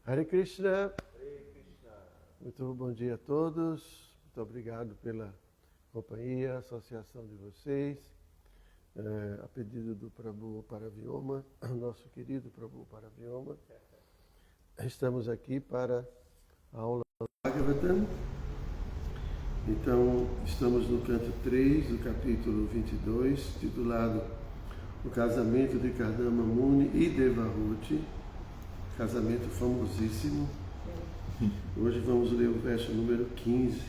Hare Krishna. Muito bom dia a todos. Muito obrigado pela companhia, associação de vocês. A pedido do Prabhu Paravyoma, nosso querido Prabhu Paravyoma, estamos aqui para a aula do Bhagavatam. Então, estamos no canto 3 do capítulo 22, titulado O Casamento de Kardama Muni e Devahuti, casamento famosíssimo. Hoje vamos ler o verso número 15.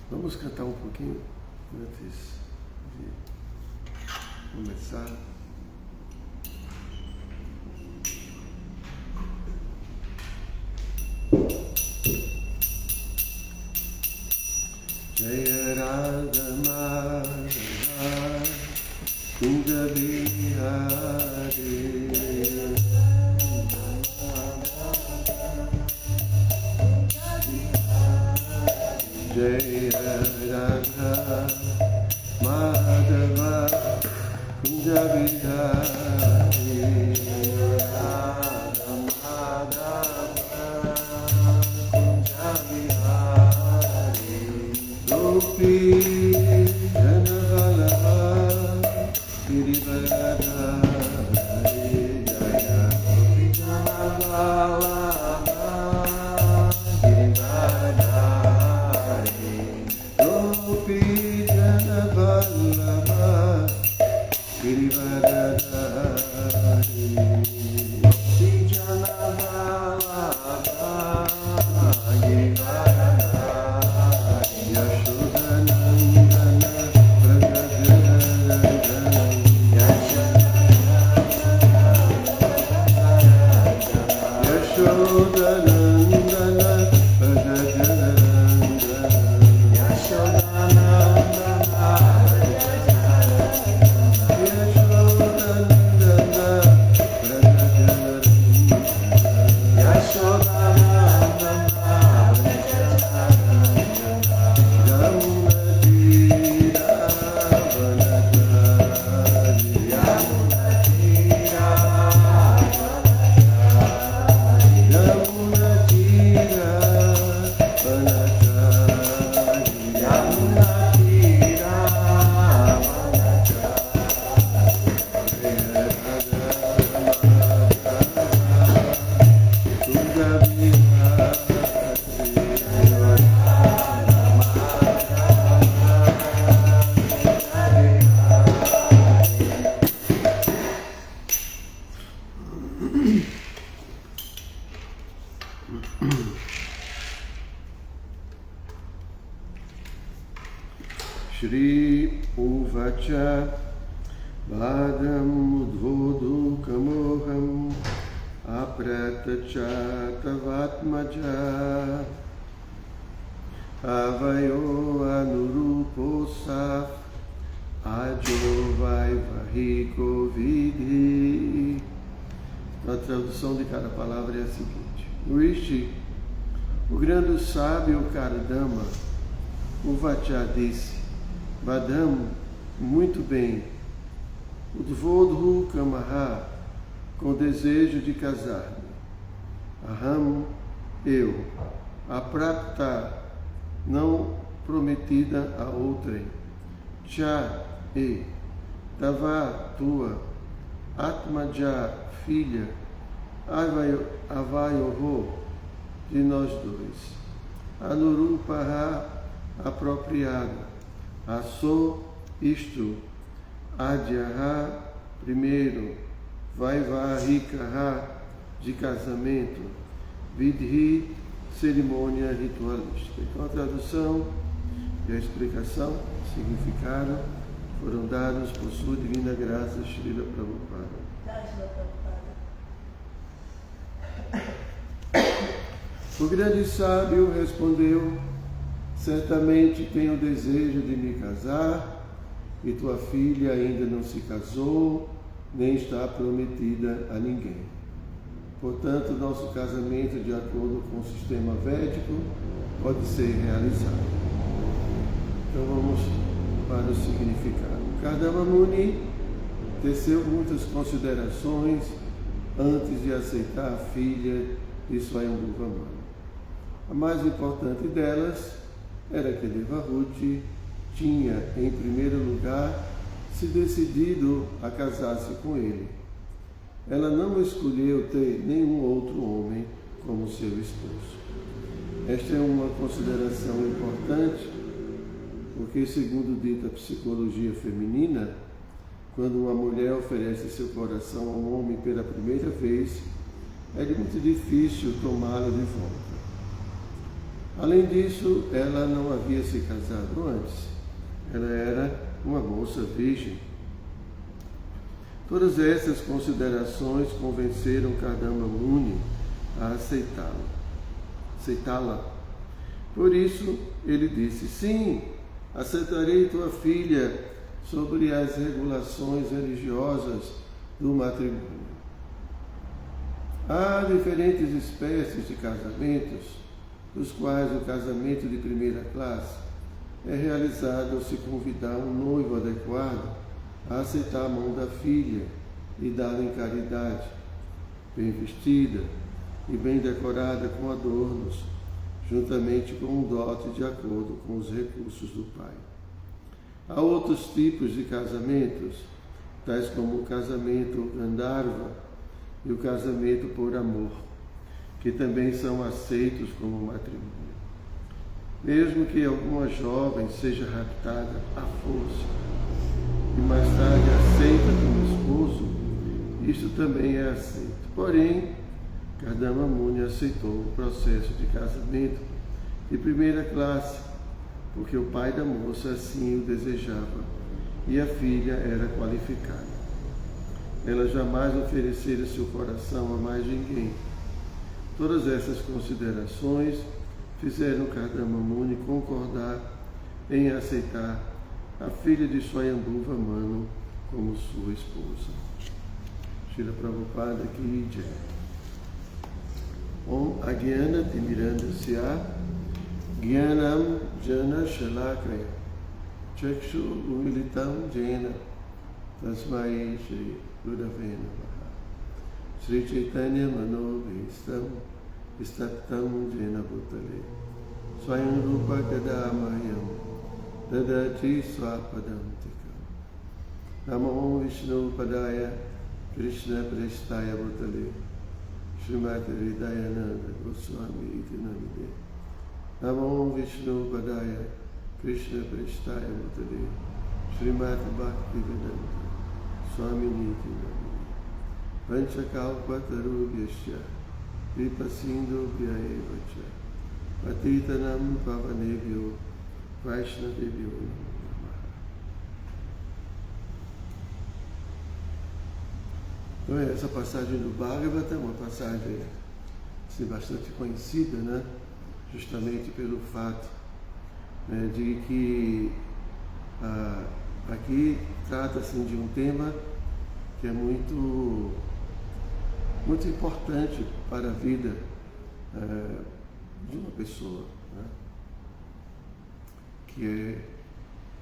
Vamos cantar um pouquinho antes de começar. Jaya Radha Madhava Kunja Bihari Jaya Radha Madhava Kunja Bihari Radha Madhava Kunja Bihari Gopi Janavallabha Girivardhari Jaya Gopi Janavallabha Girivardhari Gopi Janavallabha Girivardhari Gopi Janavallabha Girivardhari Yashodanandana Pragadhanandana Yashodanandana Pragadhanandana Shri Uvacha Badam Udvodhu Kamoham Apratachatavatmaja Avayo Anuruposaf Ajo Vaivahiko Vidhi. A tradução de cada palavra é a seguinte: Rishi, o grande sábio Kardama, Uvacha disse: Badam, muito bem. Udvodhu Kamaha, com desejo de casar-me. Aham, eu. Aprapta, não prometida a outrem. Cha, e. Tava, tua. Atmaja, filha. Avayoho, de nós dois. Anurupaha, apropriada. Asso, isto. Adyaha, primeiro. Vaivahikaha, de casamento. Vidhi, cerimônia ritualística. Então a tradução e a explicação, significado, foram dados por sua divina graça, Srila Prabhupada. O grande sábio respondeu: certamente tenho desejo de me casar, e tua filha ainda não se casou, nem está prometida a ninguém. Portanto, nosso casamento, de acordo com o sistema védico, pode ser realizado. Então vamos para o significado. Kardama Muni teceu muitas considerações antes de aceitar a filha de Swayambhuva Manu. A mais importante delas era que Devahuti tinha, em primeiro lugar, se decidido a casar-se com ele. Ela não escolheu ter nenhum outro homem como seu esposo. Esta é uma consideração importante, porque, segundo dita psicologia feminina, quando uma mulher oferece seu coração a um homem pela primeira vez, é muito difícil tomá-lo de volta. Além disso, ela não havia se casado antes. Ela era uma moça virgem. Todas essas considerações convenceram Kardama Muni a aceitá-la. Por isso, ele disse: sim, aceitarei tua filha sobre as regulações religiosas do matrimônio. Há diferentes espécies de casamentos, dos quais o casamento de primeira classe é realizado ao se convidar um noivo adequado a aceitar a mão da filha e dá-la em caridade, bem vestida e bem decorada com adornos, juntamente com um dote de acordo com os recursos do pai. Há outros tipos de casamentos, tais como o casamento Gandharva e o casamento por amor, que também são aceitos como matrimônio. Mesmo que alguma jovem seja raptada à força e mais tarde aceita como esposo, isto também é aceito. Porém, Kardama Muni aceitou o processo de casamento de primeira classe, porque o pai da moça assim o desejava e a filha era qualificada. Ela jamais oferecera seu coração a mais ninguém. Todas essas considerações fizeram Kardama Muni concordar em aceitar a filha de Swayambhuva Manu como sua esposa. Srila Prabhupada Ki Jai. Om Agyana Timirandasya Gyanam Jana Shalakaya Chakshu Umilitam Jena Tasmai Shri Gurave Namaha Sri Chaitanya Manobhistam Istaptam Jena Bhutale Swayam Rupa Kadamayam Dadati Swapadam Tikam Namo Vishnu Padaya Krishna Prestaya Bhutale Srimati Hridayananda Goswami Iti Namide Namo Vishnu Padaya Krishna Prestaya Bhutale Srimati Bhaktivedanta Swami Iti Namide Panchakalpa Tarubhyasya Vipa Sindhu Vyayevacha Patitanam Pavanebhyo Vaishnavebhyo Namaha. Então, essa passagem do Bhagavata é uma passagem assim, bastante conhecida, né? Justamente pelo fato, né, de que aqui trata-se de um tema que é muito importante para a vida de uma pessoa, né? Que é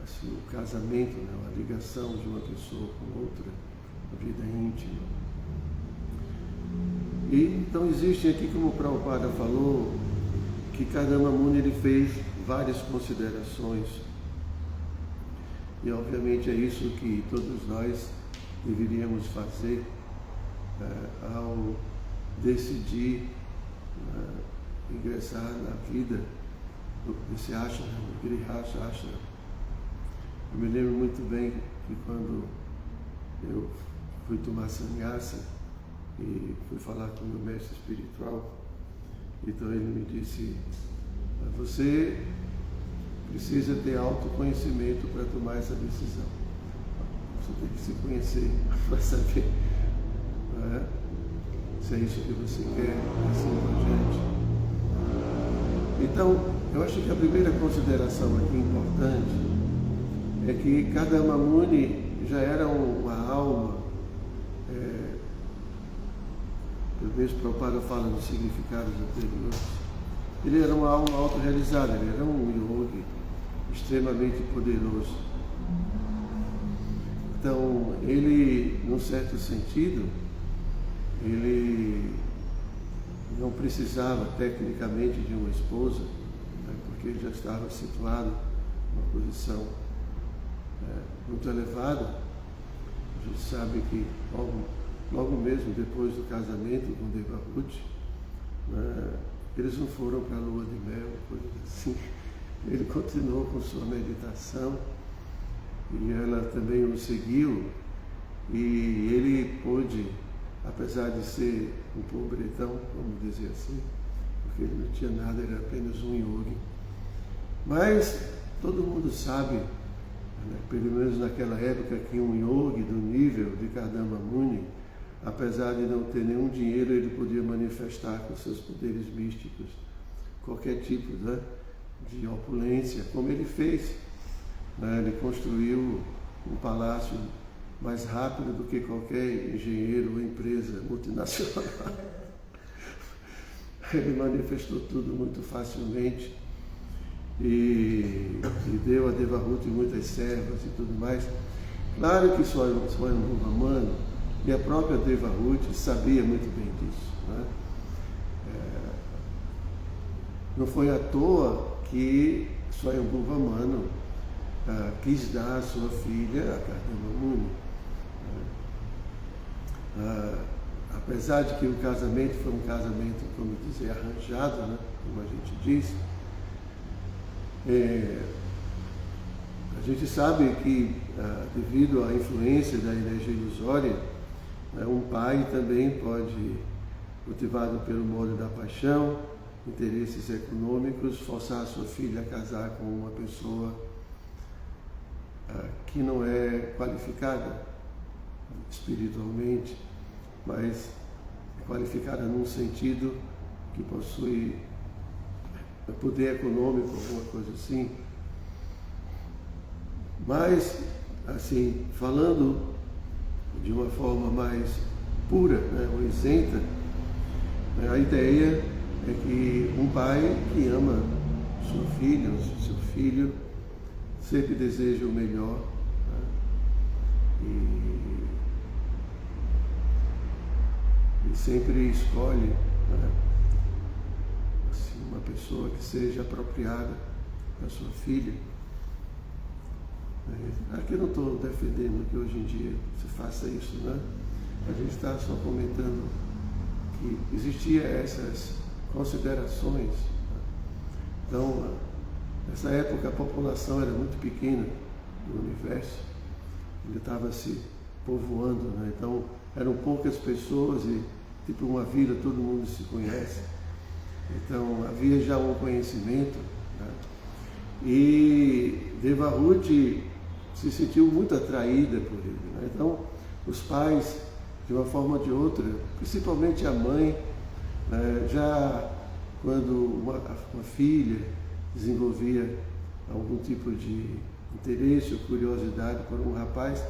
assim, o casamento, né? A ligação de uma pessoa com outra, a vida íntima. E então existe aqui, como o Prabhupada falou, que Kardama Muni ele fez várias considerações, e obviamente é isso que todos nós deveríamos fazer ao decidir ingressar na vida desse ashrama, Grihastha Ashrama. Eu me lembro muito bem que quando eu fui tomar sannyasa e fui falar com o meu mestre espiritual, então ele me disse: você precisa ter autoconhecimento para tomar essa decisão. Você tem que se conhecer para saber se é isso que você quer, assim por diante. Então, eu acho que a primeira consideração aqui importante é que Kardama Muni já era uma alma, pelo menos Prabhupada fala nos significados anteriores, ele era uma alma autorrealizada, ele era um yogi extremamente poderoso. Então, ele, num certo sentido, ele não precisava tecnicamente de uma esposa, né, porque ele já estava situado numa posição muito elevada. A gente sabe que logo mesmo depois do casamento com Devahuti, né, eles não foram para a lua de mel, coisa assim. Ele continuou com sua meditação e ela também o seguiu, e ele pôde, apesar de ser um pobretão, vamos dizer assim, porque ele não tinha nada, era apenas um yogi, mas todo mundo sabe, né, pelo menos naquela época, que um yogi do nível de Kardama Muni, apesar de não ter nenhum dinheiro, ele podia manifestar com seus poderes místicos qualquer tipo, né, de opulência, como ele fez. Né, ele construiu um palácio mais rápido do que qualquer engenheiro ou empresa multinacional. Ele manifestou tudo muito facilmente e deu a Devahuti muitas servas e tudo mais. Claro que Swayambhu Brahmana e a própria Devahuti sabia muito bem disso. Né? Não foi à toa que Swayambhu Brahmana quis dar a sua filha a Kardama Muni. Apesar de que o casamento foi um casamento, como dizer, arranjado, né? Como a gente diz, a gente sabe que, devido à influência da energia ilusória, um pai também pode, motivado pelo modo da paixão, interesses econômicos, forçar a sua filha a casar com uma pessoa que não é qualificada espiritualmente, mas é qualificada num sentido que possui poder econômico, alguma coisa assim. Mas, assim, falando de uma forma mais pura, né, ou isenta, a ideia é que um pai que ama sua filha, seu filho, sempre deseja o melhor, né, e sempre escolhe, né, assim, uma pessoa que seja apropriada para sua filha. Aqui eu não estou defendendo que hoje em dia se faça isso, né? A gente está só comentando que existiam essas considerações. Né? Então, nessa época a população era muito pequena no universo, ele estava se povoando, né? Então eram poucas pessoas e, tipo uma vila, todo mundo se conhece. Então havia já um conhecimento, né? E Devahuti se sentiu muito atraída por ele, né? Então os pais, de uma forma ou de outra, principalmente a mãe, né, já quando uma filha desenvolvia algum tipo de interesse ou curiosidade por um rapaz,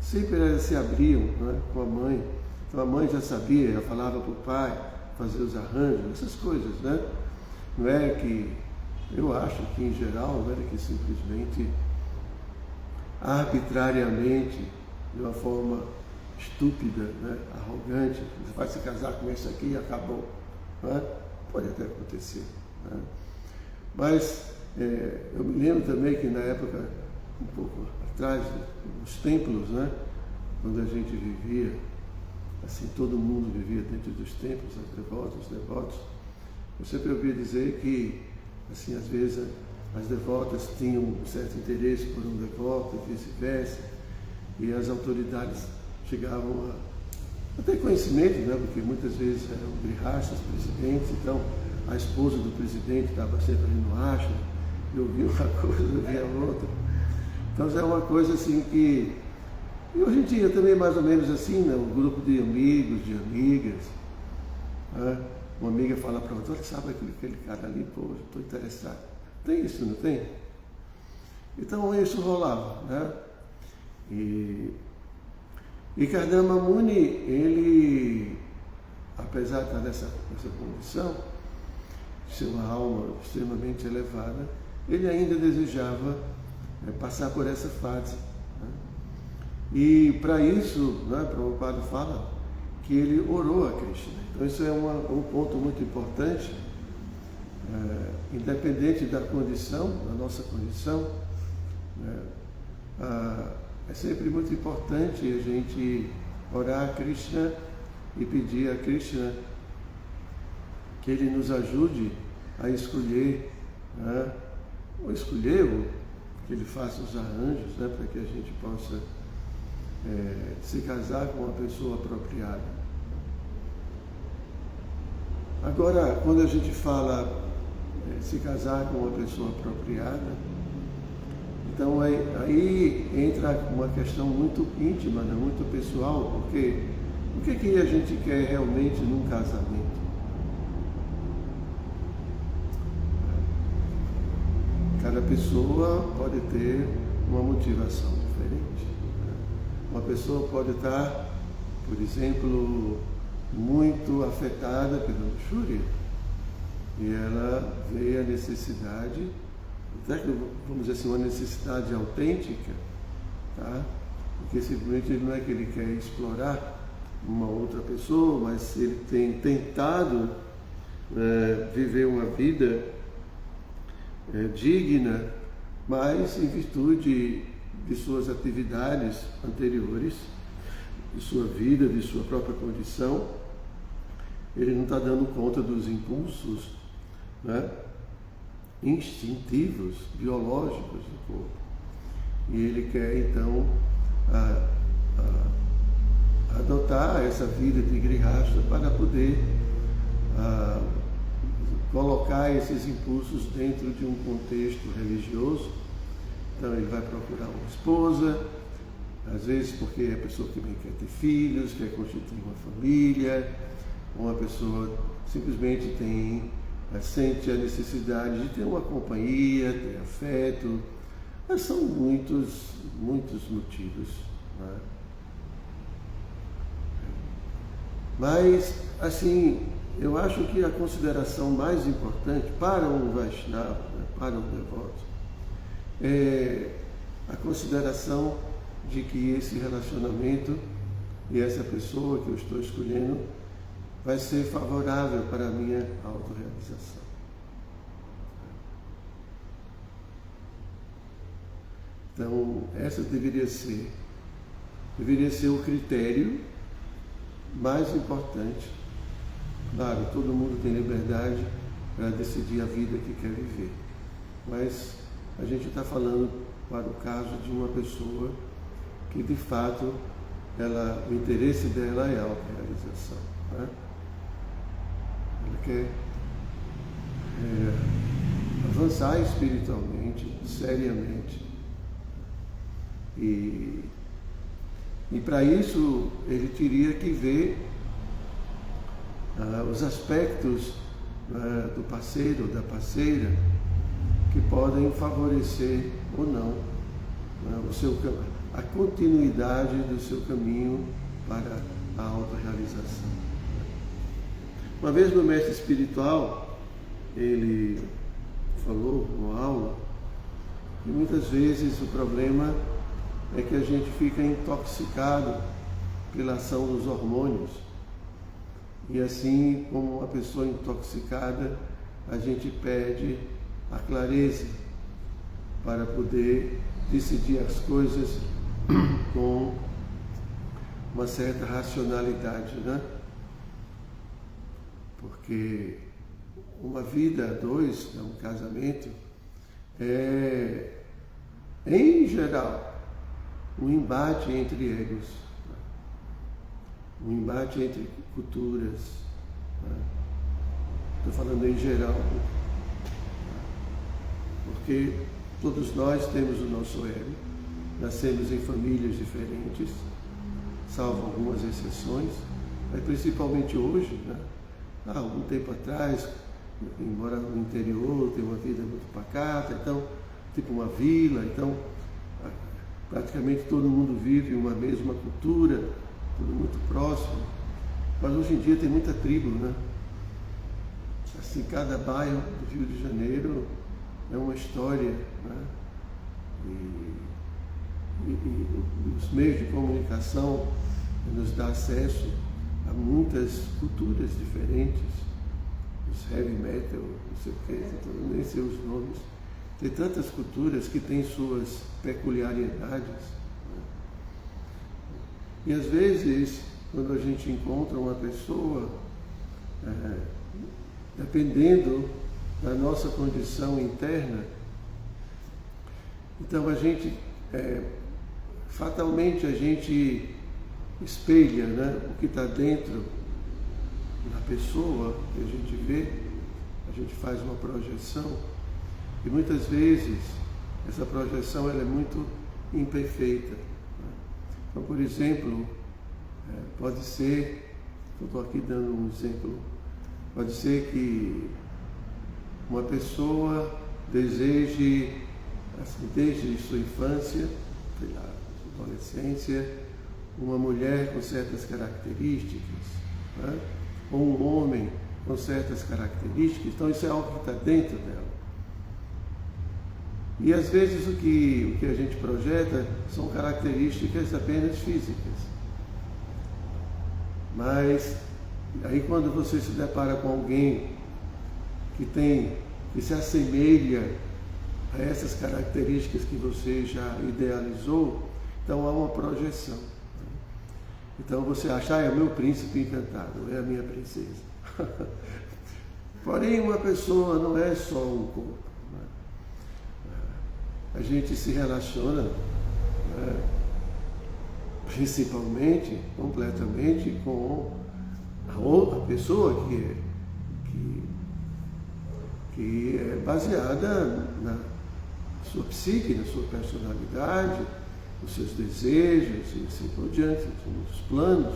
sempre elas se abriam, né, com a mãe. Então a mãe já sabia, já falava para o pai, fazer os arranjos, essas coisas, né? Não é que, eu acho que em geral, não era que simplesmente, arbitrariamente, de uma forma estúpida, né, arrogante, você vai se casar com esse aqui e acabou. Né? Pode até acontecer. Né? Mas eu me lembro também que na época, um pouco atrás, nos templos, né, quando a gente vivia, assim, todo mundo vivia dentro dos templos, os devotos, eu sempre ouvia dizer que, assim, às vezes as devotas tinham um certo interesse por um devoto e vice-versa, e as autoridades chegavam a ter conhecimento, né, porque muitas vezes eram grihastas, presidentes, então a esposa do presidente estava sempre ali no ashram, e ouvia uma coisa, ouvia outra. Então já é uma coisa assim que, e hoje em dia também mais ou menos assim, né, um grupo de amigos, de amigas, né, uma amiga fala para outra, olha, sabe aquele cara ali, pô, estou interessado. Tem isso, não tem? Então isso rolava, né? E Kardama Muni, ele, apesar de estar nessa condição, de ser uma alma extremamente elevada, ele ainda desejava passar por essa fase. Né? E para isso, né, Prabhupada fala que ele orou a Krishna. Então isso é um ponto muito importante, independente da condição, da nossa condição, é sempre muito importante a gente orar a Krishna e pedir a Krishna que ele nos ajude a escolher, ou que ele faça os arranjos, para que a gente possa se casar com uma pessoa apropriada. Agora, quando a gente fala se casar com uma pessoa apropriada, então aí entra uma questão muito íntima, muito pessoal, porque o que a gente quer realmente num casamento? Cada pessoa pode ter uma motivação diferente. Uma pessoa pode estar, por exemplo, muito afetada pela luxúria e ela vê a necessidade, vamos dizer assim, uma necessidade autêntica, tá? Porque simplesmente não é que ele quer explorar uma outra pessoa, mas ele tem tentado viver uma vida digna, mas em virtude de suas atividades anteriores, de sua vida, de sua própria condição, ele não está dando conta dos impulsos instintivos, biológicos do corpo. E ele quer então adotar essa vida de grihasta para poder colocar esses impulsos dentro de um contexto religioso. Então ele vai procurar uma esposa, às vezes porque é a pessoa que bem quer ter filhos, quer constituir uma família, uma pessoa simplesmente sente a necessidade de ter uma companhia, ter afeto. Mas são muitos motivos. Mas, assim, eu acho que a consideração mais importante para um Vaishnava, para um devoto, é a consideração de que esse relacionamento e essa pessoa que eu estou escolhendo vai ser favorável para a minha autorrealização. Então, essa deveria ser o critério mais importante. Claro, todo mundo tem liberdade para decidir a vida que quer viver, mas a gente está falando para o caso de uma pessoa que, de fato, o interesse dela é a autorrealização. Ela quer avançar espiritualmente, seriamente. E para isso ele teria que ver os aspectos do parceiro ou da parceira que podem favorecer ou não a continuidade do seu caminho para a autorrealização. Uma vez meu mestre espiritual, ele falou numa aula que muitas vezes o problema é que a gente fica intoxicado pela ação dos hormônios. E assim como uma pessoa intoxicada, a gente perde a clareza para poder decidir as coisas com uma certa racionalidade, Porque uma vida a dois, um casamento, é, em geral, um embate entre egos, um embate entre culturas. Estou falando em geral, porque todos nós temos o nosso ego, nascemos em famílias diferentes, salvo algumas exceções, mas principalmente hoje, há algum tempo atrás, embora no interior tem uma vida muito pacata, então, tipo uma vila, então praticamente todo mundo vive uma mesma cultura, tudo muito próximo. Mas hoje em dia tem muita tribo, Assim, cada bairro do Rio de Janeiro é uma história, E os meios de comunicação nos dá acesso há muitas culturas diferentes, os heavy metal, não sei o que, nem sei os nomes. Tem tantas culturas que têm suas peculiaridades. Né? E às vezes, quando a gente encontra uma pessoa, dependendo da nossa condição interna, então a gente, fatalmente a gente espelha, né, o que está dentro da pessoa que a gente vê, a gente faz uma projeção e muitas vezes essa projeção ela é muito imperfeita. Né? Então, por exemplo, pode ser, eu estou aqui dando um exemplo, pode ser que uma pessoa deseje, assim, desde sua infância, sei lá, sua adolescência, uma mulher com certas características, né? Ou um homem com certas características, então isso é algo que está dentro dela. E às vezes o que a gente projeta são características apenas físicas. Mas aí quando você se depara com alguém que se assemelha a essas características que você já idealizou, então há uma projeção. Então você acha, é o meu príncipe encantado, é a minha princesa. Porém, uma pessoa não é só um corpo. Né? A gente se relaciona, né, principalmente, completamente com a outra pessoa que é baseada na sua psique, na sua personalidade, os seus desejos e assim por diante, os planos.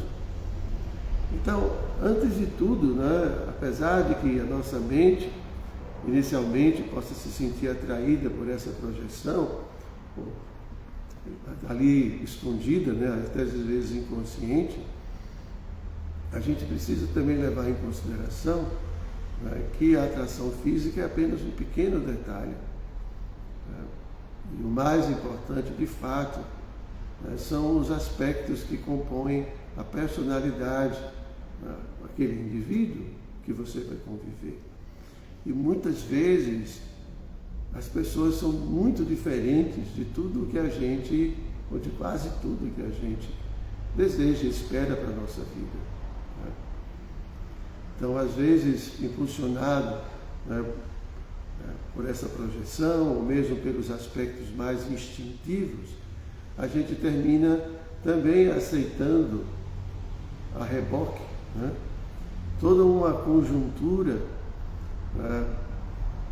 Então, antes de tudo, né, apesar de que a nossa mente inicialmente possa se sentir atraída por essa projeção, ali escondida, né, até às vezes inconsciente, a gente precisa também levar em consideração, né, que a atração física é apenas um pequeno detalhe. Né? E o mais importante, de fato, né, são os aspectos que compõem a personalidade, né, daquele indivíduo que você vai conviver. E muitas vezes as pessoas são muito diferentes de tudo que a gente, ou de quase tudo que a gente deseja e espera para a nossa vida. Né? Então, às vezes, impulsionado, né, por essa projeção, ou mesmo pelos aspectos mais instintivos, a gente termina também aceitando a reboque, né, toda uma conjuntura, né,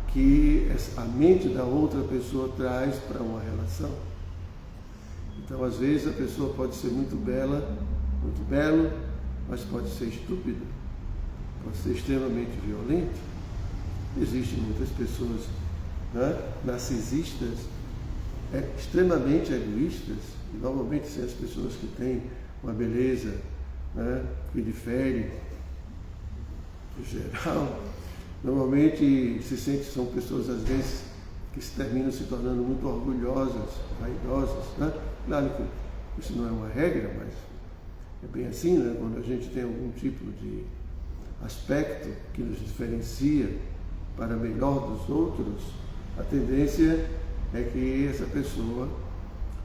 que a mente da outra pessoa traz para uma relação. Então, às vezes, a pessoa pode ser muito bela, muito belo, mas pode ser estúpida, pode ser extremamente violento. Existem muitas pessoas, né, narcisistas, extremamente egoístas, e normalmente são as pessoas que têm uma beleza, né, que difere do geral. Normalmente são pessoas, às vezes, que se terminam se tornando muito orgulhosas, vaidosas. Né? Claro que isso não é uma regra, mas é bem assim, né? Quando a gente tem algum tipo de aspecto que nos diferencia para melhor dos outros, a tendência é que essa pessoa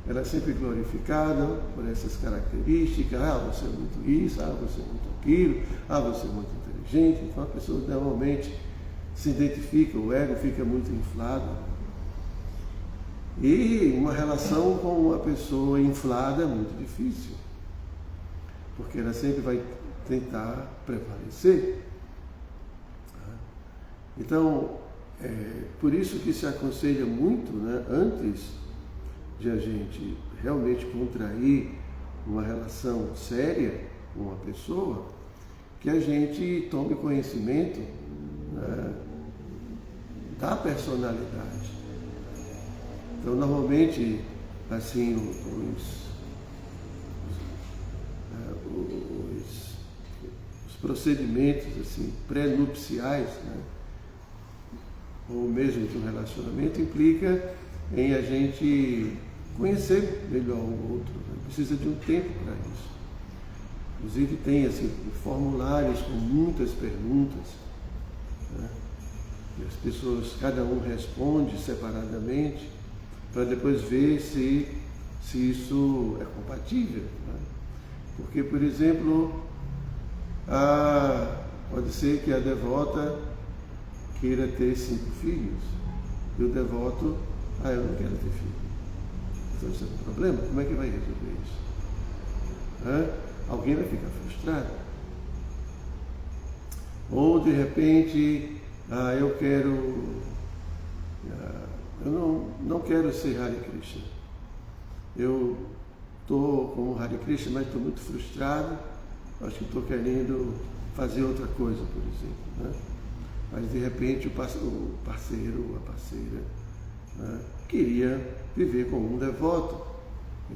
ela é sempre glorificada por essas características. Você é muito isso, você é muito aquilo, você é muito inteligente. Então a pessoa normalmente se identifica, o ego fica muito inflado. E uma relação com uma pessoa inflada é muito difícil, porque ela sempre vai tentar prevalecer. Então, por isso que se aconselha muito, né, antes de a gente realmente contrair uma relação séria com uma pessoa, que a gente tome conhecimento, né, da personalidade. Então, normalmente, assim, os procedimentos assim, pré-nupciais, né, ou mesmo de um relacionamento, implica em a gente conhecer melhor o outro. Né? Precisa de um tempo para isso. Inclusive tem assim, formulários com muitas perguntas, né? E as pessoas, cada um responde separadamente, para depois ver se isso é compatível. Né? Porque, por exemplo, pode ser que a devota queira ter 5 filhos, e o devoto, eu não quero ter filho. Então isso é um problema, como é que vai resolver isso? Alguém vai ficar frustrado. Ou de repente, eu não quero ser Hare Krishna. Eu estou como Hare Krishna, mas estou muito frustrado, acho que estou querendo fazer outra coisa, por exemplo. Né? Mas de repente o parceiro, a parceira, né, queria viver como um devoto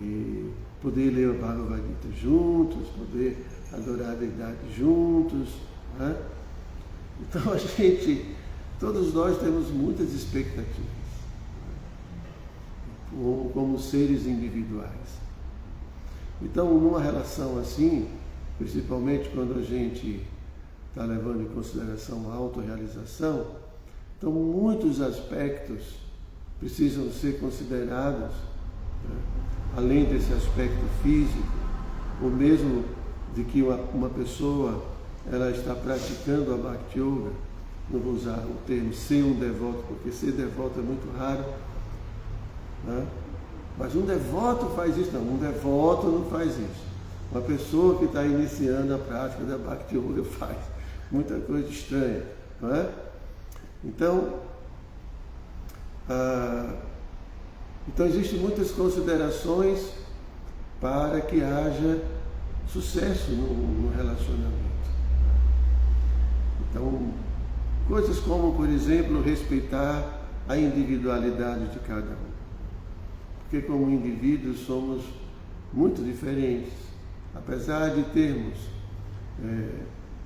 e poder ler o Bhagavad Gita juntos, poder adorar a deidade juntos. Né? Então todos nós temos muitas expectativas, né, como seres individuais. Então, numa relação assim, principalmente quando a gente está levando em consideração a autorrealização, então muitos aspectos precisam ser considerados, né, além desse aspecto físico, ou mesmo de que uma pessoa ela está praticando a Bhakti Yoga. Não vou usar o termo ser um devoto, porque ser devoto é muito raro, né? Mas um devoto faz isso, não, um devoto não faz isso. Uma pessoa que está iniciando a prática da Bhakti Yoga faz muita coisa estranha, não é? Então existem muitas considerações para que haja sucesso no relacionamento. Então, coisas como, por exemplo, respeitar a individualidade de cada um. Porque como indivíduos somos muito diferentes. Apesar de termos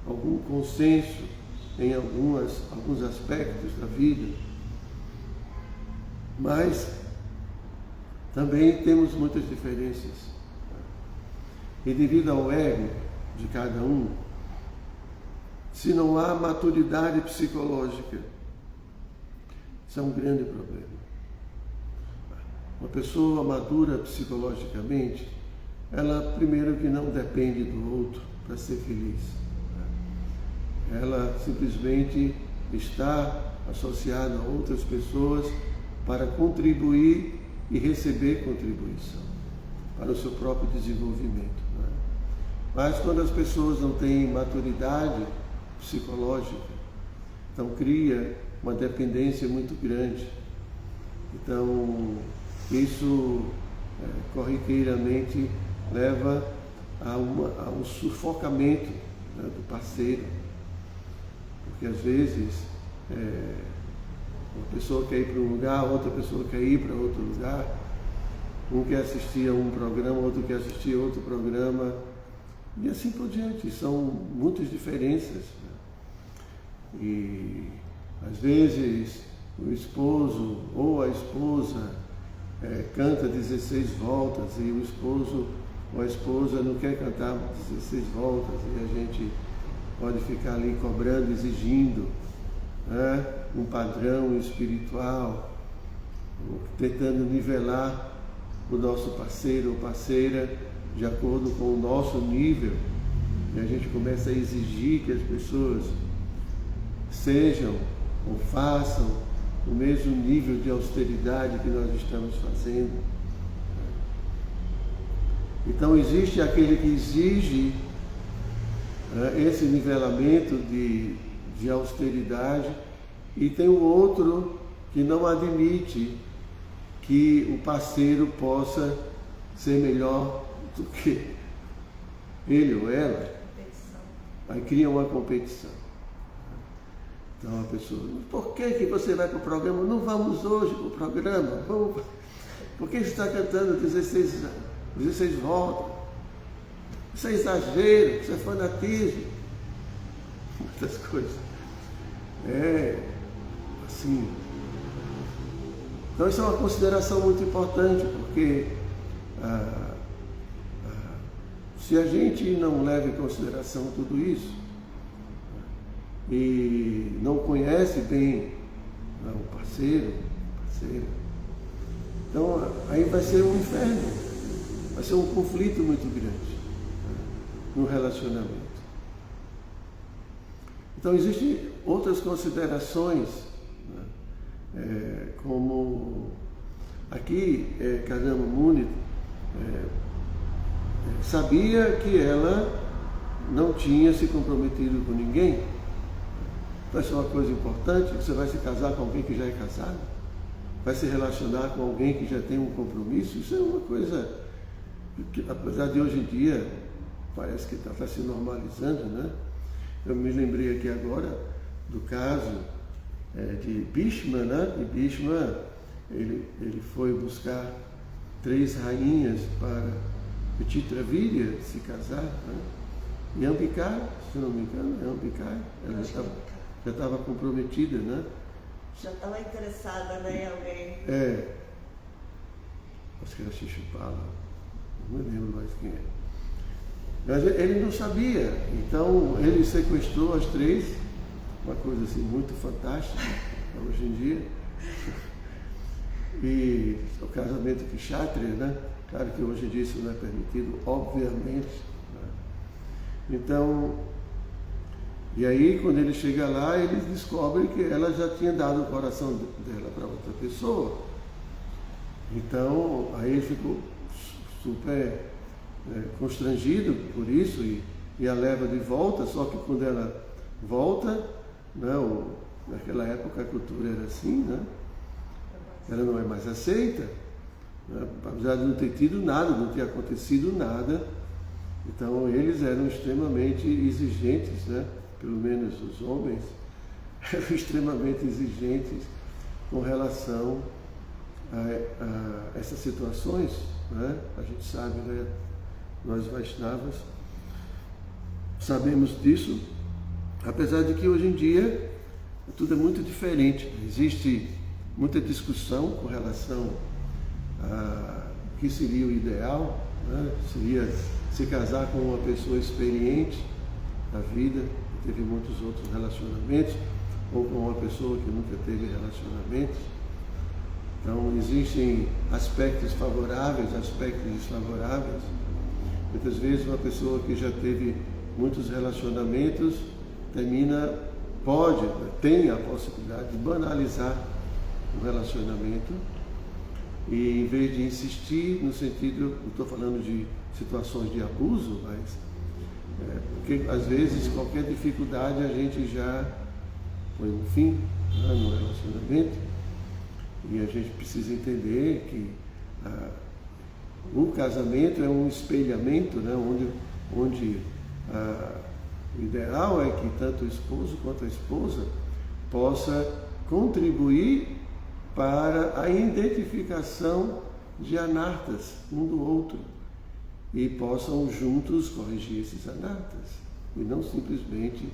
algum consenso em alguns aspectos da vida, mas também temos muitas diferenças. E devido ao ego de cada um, se não há maturidade psicológica, isso é um grande problema. Uma pessoa madura psicologicamente, ela primeiro que não depende do outro para ser feliz. Ela simplesmente está associada a outras pessoas para contribuir e receber contribuição para o seu próprio desenvolvimento. Mas quando as pessoas não têm maturidade psicológica, então cria uma dependência muito grande. Então isso corriqueiramente leva a um sufocamento, né, do parceiro, porque às vezes uma pessoa quer ir para um lugar, outra pessoa quer ir para outro lugar, um quer assistir a um programa, outro quer assistir a outro programa, e assim por diante. São muitas diferenças, né? E às vezes o esposo ou a esposa canta 16 voltas e o esposo ou a esposa não quer cantar 16 voltas, e a gente pode ficar ali cobrando, exigindo, né, um padrão espiritual, tentando nivelar o nosso parceiro ou parceira de acordo com o nosso nível, e a gente começa a exigir que as pessoas sejam ou façam o mesmo nível de austeridade que nós estamos fazendo. Então existe aquele que exige esse nivelamento de austeridade, e tem o outro que não admite que o parceiro possa ser melhor do que ele ou ela. Aí cria uma competição. Então a pessoa, por que você vai para o programa? Não vamos hoje para o programa. Vamos. Por que você está cantando 16 voltas? Isso é exagero, isso é fanatismo. Muitas coisas. Assim. Então isso é uma consideração muito importante, porque Se a gente não leva em consideração tudo isso e não conhece bem o parceiro, então aí vai ser um inferno, vai ser um conflito muito grande no relacionamento. Então existem outras considerações, como aqui Karyamani Muni sabia que ela não tinha se comprometido com ninguém. Então isso é uma coisa importante. Você vai se casar com alguém que já é casado? Vai se relacionar com alguém que já tem um compromisso? Isso é uma coisa que, apesar de hoje em dia, parece que está se normalizando, né? Eu me lembrei aqui agora do caso de Bhishma, né? E Bhishma, ele foi buscar 3 rainhas para Chitravirya se casar, né? E Ambika, se não me engano, ela já estava comprometida, né? Já estava interessada, né, em alguém. Acho que era Shishupala, não me lembro mais quem é. Mas ele não sabia, então ele sequestrou as 3, uma coisa assim muito fantástica hoje em dia. E o casamento kshatriya, né? Claro que hoje em dia isso não é permitido, obviamente. Né? Então, e aí quando ele chega lá, eles descobrem que ela já tinha dado o coração dela para outra pessoa. Então, aí ele ficou super constrangido por isso e a leva de volta, só que quando ela volta, né, naquela época a cultura era assim, né? Ela não é mais aceita, né? Apesar de não ter tido nada, não ter acontecido nada. Então eles eram extremamente exigentes, né? Pelo menos os homens eram extremamente exigentes com relação a essas situações, né? A gente sabe, né? Nós Vaishnavas sabemos disso, apesar de que hoje em dia tudo é muito diferente. Existe muita discussão com relação a o que seria o ideal, né? Seria se casar com uma pessoa experiente da vida, que teve muitos outros relacionamentos, ou com uma pessoa que nunca teve relacionamentos. Então existem aspectos favoráveis, aspectos desfavoráveis. Muitas vezes uma pessoa que já teve muitos relacionamentos tem a possibilidade de banalizar o relacionamento e em vez de insistir no sentido, não estou falando de situações de abuso, mas porque às vezes qualquer dificuldade a gente já põe um fim, né, no relacionamento, e a gente precisa entender que o casamento é um espelhamento, né, onde o ideal é que tanto o esposo quanto a esposa possa contribuir para a identificação de anartas um do outro e possam juntos corrigir esses anartas e não simplesmente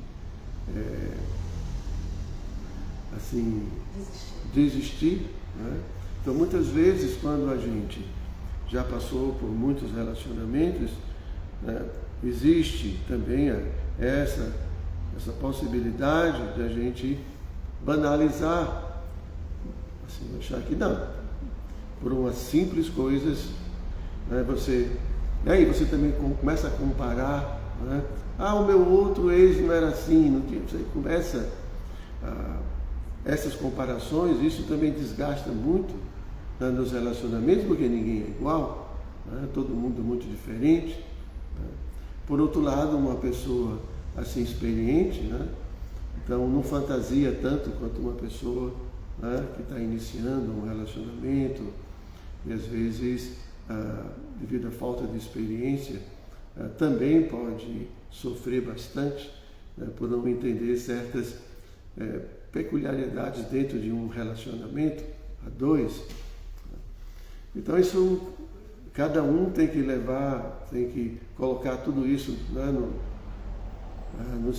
desistir, né? Então muitas vezes quando a gente já passou por muitos relacionamentos, né, existe também essa possibilidade de a gente banalizar, assim, achar que não, por umas simples coisas, né, aí você também começa a comparar, né? O meu outro ex não era assim, não tinha, você começa essas comparações, isso também desgasta muito, né, nos relacionamentos, porque ninguém é igual, né, todo mundo é muito diferente, né? Por outro lado, uma pessoa assim experiente, né, então não fantasia tanto quanto uma pessoa, né, que está iniciando um relacionamento e às vezes, devido à falta de experiência, também pode sofrer bastante, né, por não entender certas peculiaridades dentro de um relacionamento a 2. Então isso, cada um tem que levar, tem que colocar tudo isso, né, no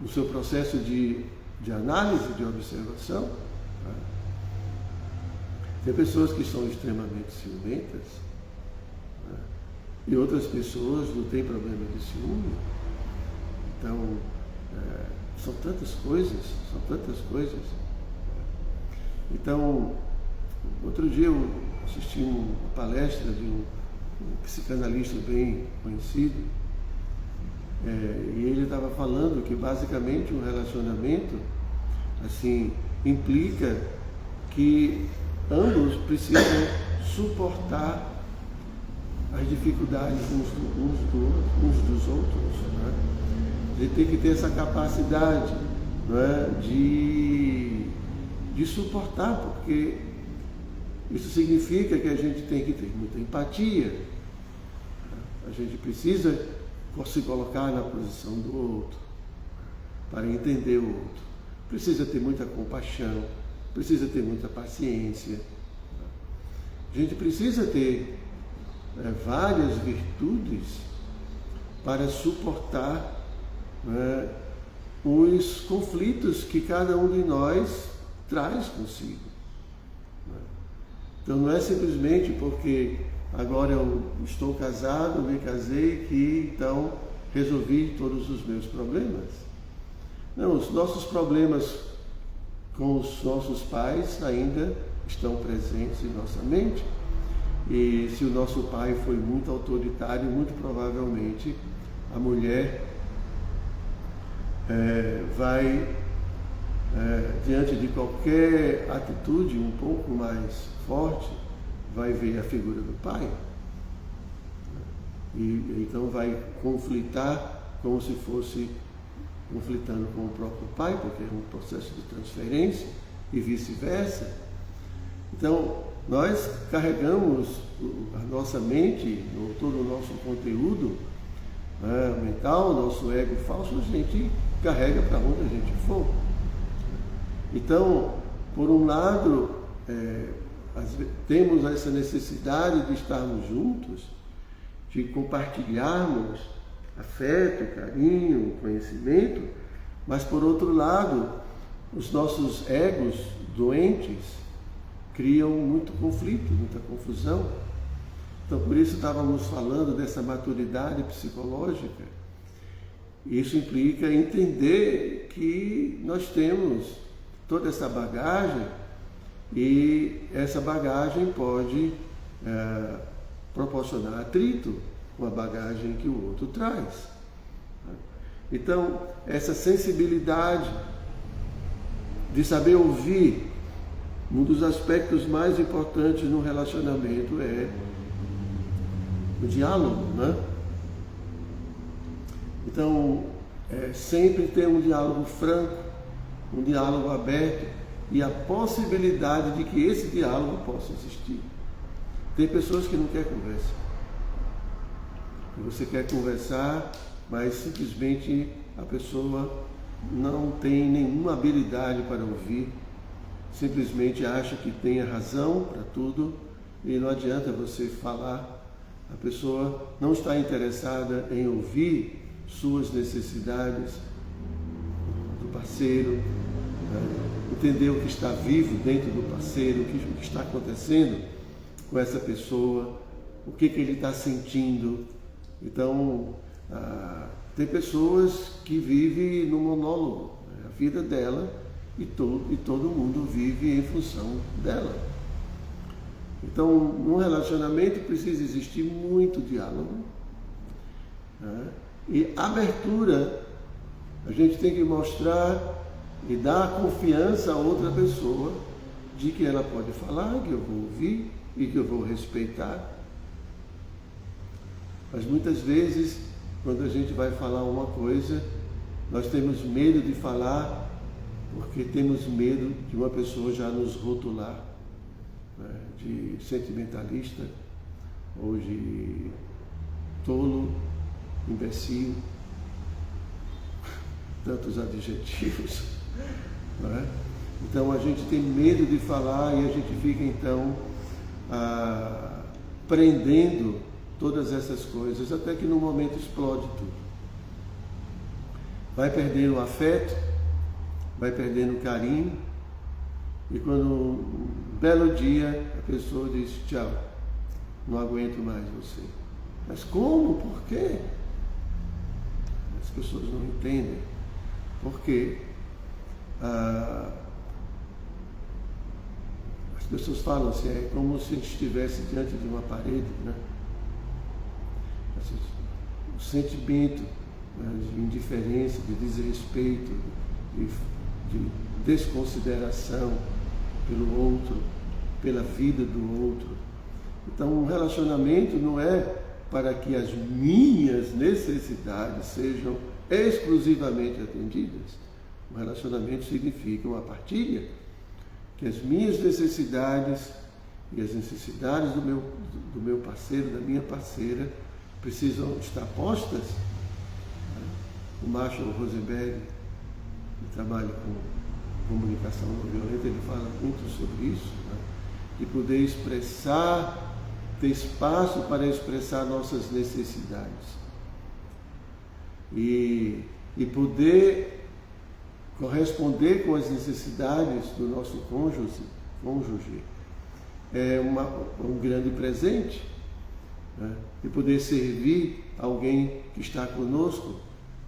seu processo de análise, de observação. Né? Tem pessoas que são extremamente ciumentas, né? E outras pessoas não têm problema de ciúme. Então, são tantas coisas. Então, outro dia eu assisti uma palestra de um psicanalista bem conhecido, e ele estava falando que basicamente um relacionamento assim implica que ambos precisam suportar as dificuldades uns dos outros, né? Ele tem que ter essa capacidade, né, de suportar, porque isso significa que a gente tem que ter muita empatia. A gente precisa se colocar na posição do outro, para entender o outro. Precisa ter muita compaixão, precisa ter muita paciência. A gente precisa ter várias virtudes para suportar os conflitos que cada um de nós traz consigo. Então não é simplesmente porque agora eu estou casado, me casei, que então resolvi todos os meus problemas. Não, os nossos problemas com os nossos pais ainda estão presentes em nossa mente. E se o nosso pai foi muito autoritário, muito provavelmente a mulher vai, diante de qualquer atitude um pouco mais forte, vai ver a figura do pai. E então vai conflitar como se fosse conflitando com o próprio pai, porque é um processo de transferência e vice-versa. Então, nós carregamos a nossa mente, todo o nosso conteúdo mental, nosso ego falso, a gente carrega para onde a gente for. Então, por um lado, temos essa necessidade de estarmos juntos, de compartilharmos afeto, carinho, conhecimento, mas por outro lado, os nossos egos doentes criam muito conflito, muita confusão. Então, por isso estávamos falando dessa maturidade psicológica. Isso implica entender que nós temos toda essa bagagem e essa bagagem pode proporcionar atrito com a bagagem que o outro traz. Então, essa sensibilidade de saber ouvir, um dos aspectos mais importantes no relacionamento é o diálogo, né? Então, sempre ter um diálogo franco, um diálogo aberto e a possibilidade de que esse diálogo possa existir. Tem pessoas que não querem conversa. Você quer conversar, mas simplesmente a pessoa não tem nenhuma habilidade para ouvir, simplesmente acha que tem a razão para tudo e não adianta você falar. A pessoa não está interessada em ouvir suas necessidades do parceiro, entender o que está vivo dentro do parceiro, o que está acontecendo com essa pessoa, o que ele está sentindo. Então, tem pessoas que vivem no monólogo, a vida dela, e todo mundo vive em função dela. Então, num relacionamento precisa existir muito diálogo, e abertura. A gente tem que mostrar e dar confiança a outra pessoa de que ela pode falar, que eu vou ouvir e que eu vou respeitar. Mas muitas vezes, quando a gente vai falar uma coisa, nós temos medo de falar, porque temos medo de uma pessoa já nos rotular, de sentimentalista, ou de tolo, imbecil, tantos adjetivos. Então a gente tem medo de falar e a gente fica então prendendo todas essas coisas, até que no momento explode tudo. Vai perdendo o afeto, vai perdendo o carinho, e quando um belo dia a pessoa diz: tchau, não aguento mais você. Mas como? Por quê? As pessoas não entendem. Porque as pessoas falam assim, é como se a gente estivesse diante de uma parede, né? O sentimento, né, de indiferença, de desrespeito, de desconsideração pelo outro, pela vida do outro. Então, um relacionamento não é para que as minhas necessidades sejam exclusivamente atendidas. Um relacionamento significa uma partilha, que as minhas necessidades e as necessidades do meu parceiro, da minha parceira, precisam estar postas. O Marshall Rosenberg, que trabalha com comunicação não violenta, ele fala muito sobre isso, né? De poder expressar, ter espaço para expressar nossas necessidades e poder corresponder com as necessidades do nosso cônjuge é um grande presente, né? E poder servir alguém que está conosco,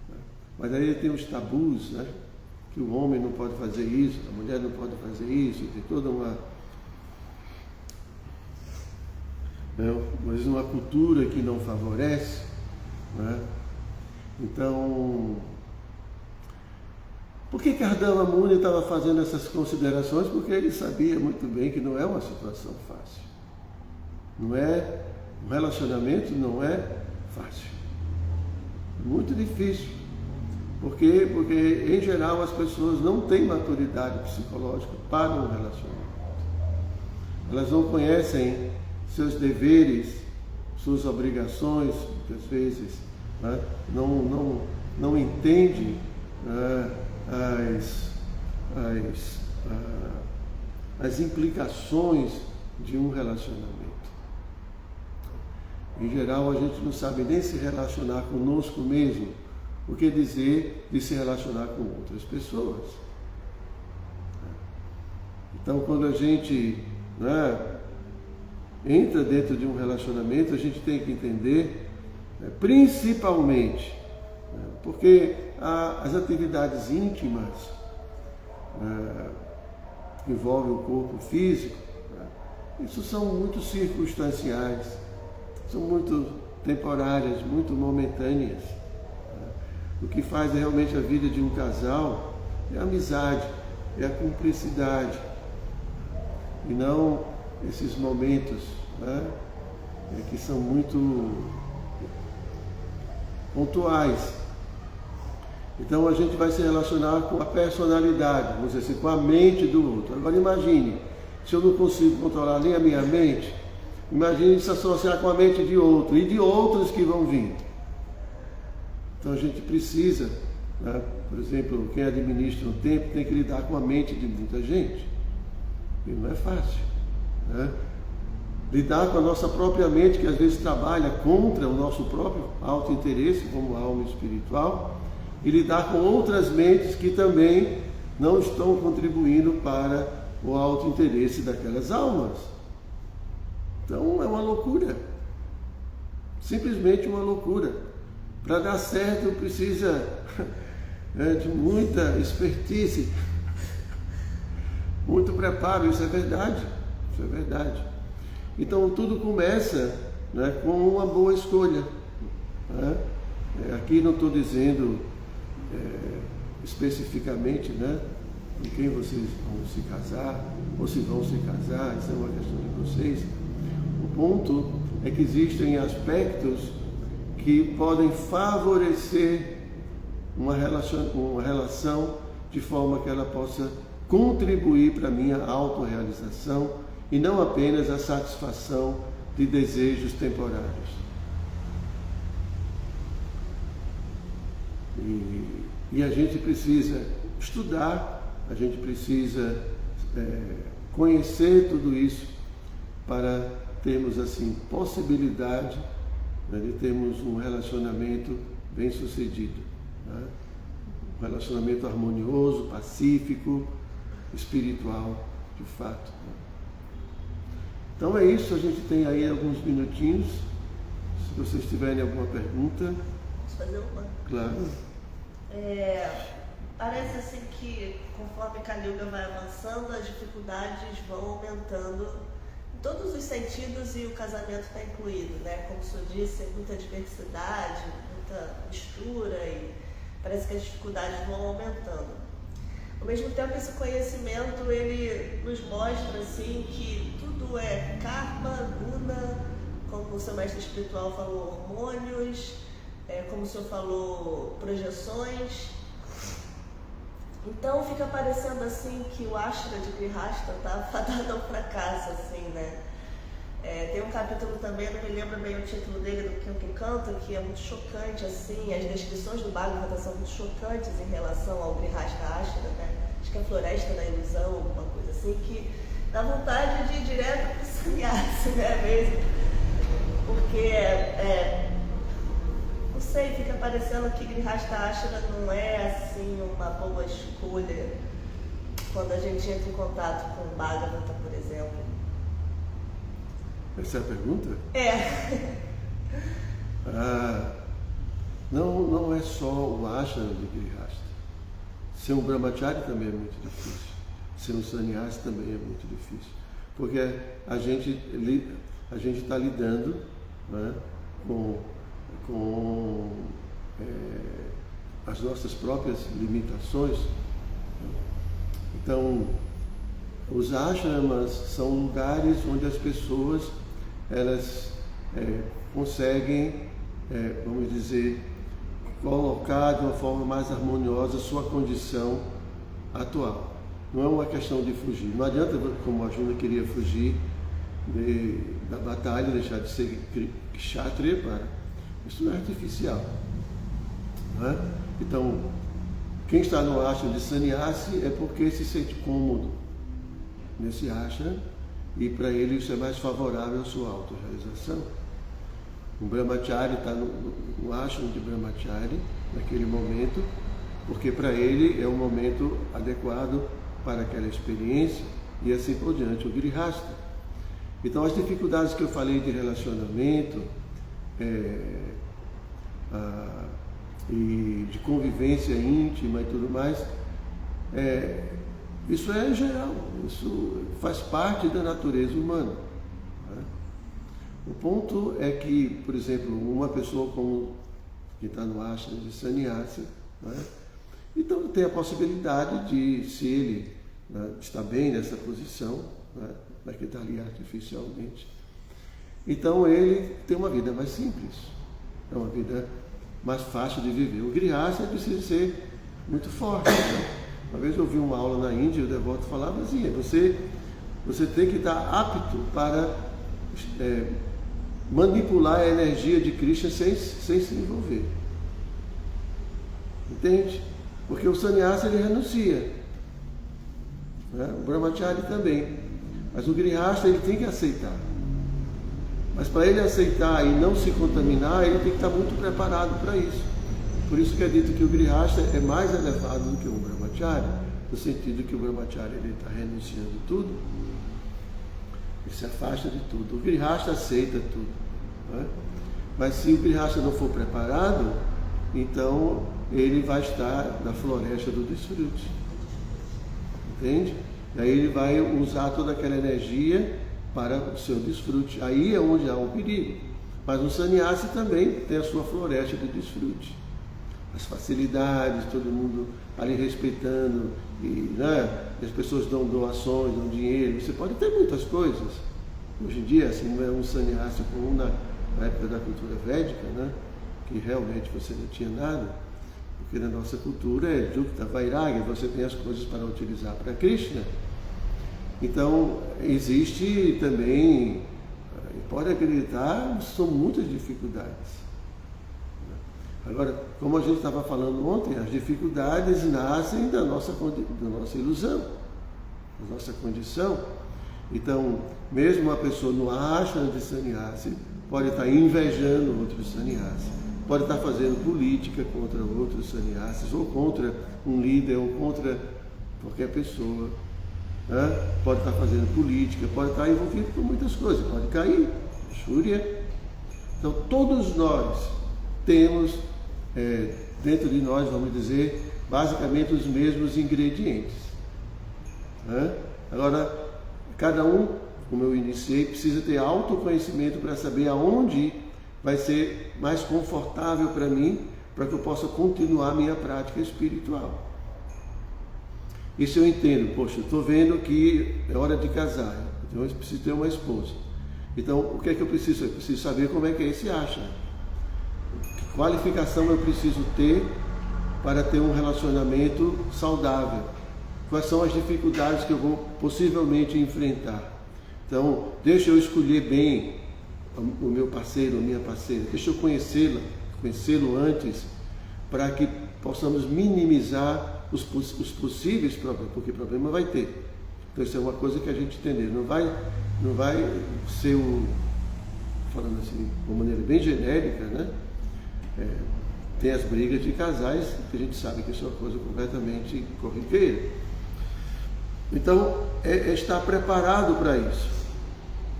né? Mas aí tem os tabus, né? Que o homem não pode fazer isso, a mulher não pode fazer isso, tem toda uma cultura que não favorece, né? Então, por que Kardama Muni estava fazendo essas considerações? Porque ele sabia muito bem que não é uma situação fácil. Um relacionamento não é fácil. Muito difícil. Por quê? Porque, em geral, as pessoas não têm maturidade psicológica para um relacionamento. Elas não conhecem seus deveres, suas obrigações, muitas vezes, né? Não entendem as implicações de um relacionamento. Em geral, a gente não sabe nem se relacionar conosco mesmo, o que dizer de se relacionar com outras pessoas. Então, quando a gente, né, entra dentro de um relacionamento, a gente tem que entender, né, principalmente, né, porque as atividades íntimas que envolvem o corpo físico, né, isso são muito circunstanciais, são muito temporárias, muito momentâneas. O que faz realmente a vida de um casal é a amizade, é a cumplicidade, e não esses momentos, né, que são muito pontuais. Então a gente vai se relacionar com a personalidade, vamos dizer assim, com a mente do outro. Agora imagine, se eu não consigo controlar nem a minha mente, imagine se associar com a mente de outro e de outros que vão vir. Então a gente precisa, né, por exemplo, quem administra o tempo tem que lidar com a mente de muita gente. E não é fácil, né? Lidar com a nossa própria mente, que às vezes trabalha contra o nosso próprio auto-interesse como alma espiritual, e lidar com outras mentes que também não estão contribuindo para o auto-interesse daquelas almas. Então é uma loucura, simplesmente uma loucura. Para dar certo precisa de muita expertise, muito preparo, isso é verdade, isso é verdade. Então tudo começa, né, com uma boa escolha, né? Aqui não estou dizendo especificamente, né, com quem vocês vão se casar, ou se vão se casar, isso é uma questão de vocês. O ponto é que existem aspectos que podem favorecer uma relação de forma que ela possa contribuir para a minha autorrealização e não apenas a satisfação de desejos temporários. E a gente precisa estudar, a gente precisa conhecer tudo isso para termos assim possibilidade, né, de termos um relacionamento bem sucedido, né? Um relacionamento harmonioso, pacífico, espiritual, de fato. Então é isso, a gente tem aí alguns minutinhos Se vocês tiverem alguma pergunta. Posso fazer uma? Claro. Parece assim que conforme Kali Yuga vai avançando, as dificuldades vão aumentando em todos os sentidos e o casamento está incluído, né? Como o senhor disse, muita diversidade, muita mistura e parece que as dificuldades vão aumentando. Ao mesmo tempo, esse conhecimento, ele nos mostra assim que tudo é karma, guna, como o seu mestre espiritual falou, hormônios, como o senhor falou, projeções. Então fica parecendo assim que o ashra de Grihastha está fadado ao fracasso, assim, né? Tem um capítulo também, não me lembro bem o título dele, do Quinto Canto, que é muito chocante, assim, as descrições do Bhagavata são muito chocantes em relação ao Grihastha Ashra, né? Acho que é a Floresta da Ilusão, alguma coisa assim, que dá vontade de ir direto para o sannyasi, né, mesmo? Porque, não sei, fica parecendo que Grihastha Ashra não é, assim, uma boa escolha quando a gente entra em contato com o Bhagavata, por exemplo. Essa é a pergunta? Não é só o ashram de Grihastha. Ser um brahmachari também é muito difícil. Ser um sannyasi também é muito difícil. Porque a gente está lidando, né, com as nossas próprias limitações. Então, os ashramas são lugares onde as pessoas elas conseguem, vamos dizer, colocar de uma forma mais harmoniosa a sua condição atual. Não é uma questão de fugir. Não adianta, como a Arjuna queria fugir da batalha, deixar de ser kshatriya para. Isso não é artificial. Não é? Então, quem está no ashram de sannyasi é porque se sente cômodo nesse ashram e para ele isso é mais favorável à sua autorrealização. Um brahmachari está no ashram de brahmachari naquele momento, porque para ele é um momento adequado para aquela experiência e assim por diante, o Grihastha. Então as dificuldades que eu falei de relacionamento e de convivência íntima e tudo mais, isso é geral, isso faz parte da natureza humana. Né? O ponto é que, por exemplo, uma pessoa como que está no ashram de sannyasi, né? Então tem a possibilidade de, se ele, né, está bem nessa posição, né, que está ali artificialmente, então ele tem uma vida mais simples, é uma vida mais fácil de viver. O Grihastha precisa ser muito forte. Né? Uma vez eu ouvi uma aula na Índia, o devoto falava assim, você tem que estar apto para manipular a energia de Krishna sem se envolver. Entende? Porque o sannyasa ele renuncia. Né? O brahmachari também. Mas o Grihastha ele tem que aceitar. Mas para ele aceitar e não se contaminar, ele tem que estar muito preparado para isso. Por isso que é dito que o Grihastha é mais elevado do que o brahmachari, no sentido que o brahmachari ele está renunciando tudo, ele se afasta de tudo. O Grihastha aceita tudo. Né? Mas se o Grihastha não for preparado, então ele vai estar na floresta do desfrute. Entende? Daí ele vai usar toda aquela energia para o seu desfrute. Aí é onde há o perigo. Mas o sannyasi também tem a sua floresta de desfrute. As facilidades, todo mundo ali respeitando, e, né, as pessoas dão doações, dão dinheiro, você pode ter muitas coisas. Hoje em dia, assim, não é um sannyasi comum na época da cultura védica, né, que realmente você não tinha nada, porque na nossa cultura é Yukta Vairagya, você tem as coisas para utilizar para Krishna. Então, existe também, pode acreditar, são muitas dificuldades. Agora, como a gente estava falando ontem, as dificuldades nascem da nossa ilusão, da nossa condição. Então, mesmo uma pessoa no ashram de sannyasi pode estar invejando outros sannyasis, pode estar fazendo política contra outros sannyasis, ou contra um líder, ou contra qualquer pessoa. Né? Pode estar fazendo política, pode estar envolvido com muitas coisas, pode cair, Shurya, Então, todos nós temos dentro de nós, vamos dizer, basicamente os mesmos ingredientes. Agora, cada um, como eu iniciei, precisa ter autoconhecimento para saber aonde vai ser mais confortável para mim, para que eu possa continuar a minha prática espiritual. Isso eu entendo, poxa, eu estou vendo que é hora de casar, então eu preciso ter uma esposa. Então, o que é que eu preciso? Eu preciso saber como é que se acha. Que qualificação eu preciso ter para ter um relacionamento saudável? Quais são as dificuldades que eu vou possivelmente enfrentar? Então, deixa eu escolher bem o meu parceiro, a minha parceira, deixa eu conhecê-lo antes, para que possamos minimizar os possíveis problemas, porque problema vai ter. Então, isso é uma coisa que a gente entender. Não vai ser falando assim, de uma maneira bem genérica, né? Tem as brigas de casais, que a gente sabe que isso é uma coisa completamente corriqueira. Então, estar preparado para isso.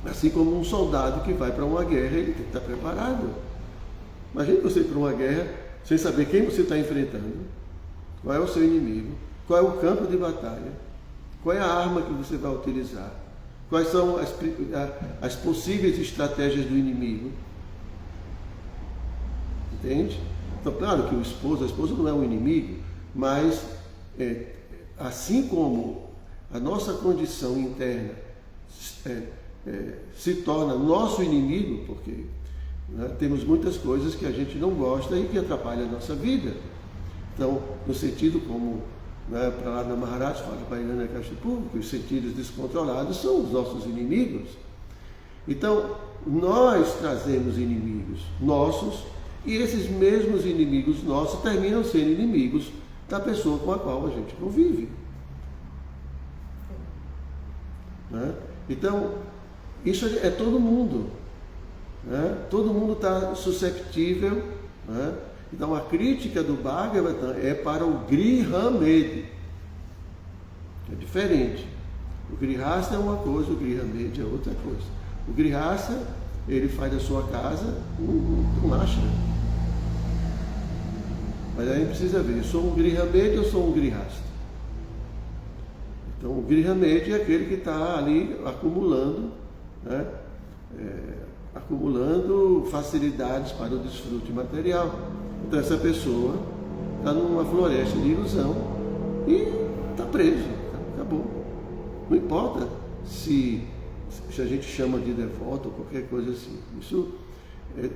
Assim como um soldado que vai para uma guerra, ele tem que estar preparado. Imagina você ir para uma guerra sem saber quem você está enfrentando, qual é o seu inimigo, qual é o campo de batalha, qual é a arma que você vai utilizar, quais são as possíveis estratégias do inimigo. Entende? Então, claro que a esposa não é um inimigo, mas assim como a nossa condição interna se torna nosso inimigo, porque temos muitas coisas que a gente não gosta e que atrapalham a nossa vida. Então, no sentido como para lá na Maharaj fala para Irana Kashipu, que os sentidos descontrolados são os nossos inimigos. Então, nós trazemos inimigos nossos, e esses mesmos inimigos nossos terminam sendo inimigos da pessoa com a qual a gente convive. Então, isso é todo mundo. Todo mundo está susceptível. Então, a crítica do Bhagavatam é para o Grihamedi. É diferente. O Grihastha é uma coisa, o Grihamedi é outra coisa. O Grihastha, ele faz da sua casa um ashram. Mas aí precisa ver, eu sou um Grihamedi ou sou um Grihastha? Então, o Grihamedi é aquele que está ali acumulando, acumulando facilidades para o desfrute material. Então, essa pessoa está numa floresta de ilusão e está preso, acabou. Não importa se a gente chama de devoto ou qualquer coisa assim.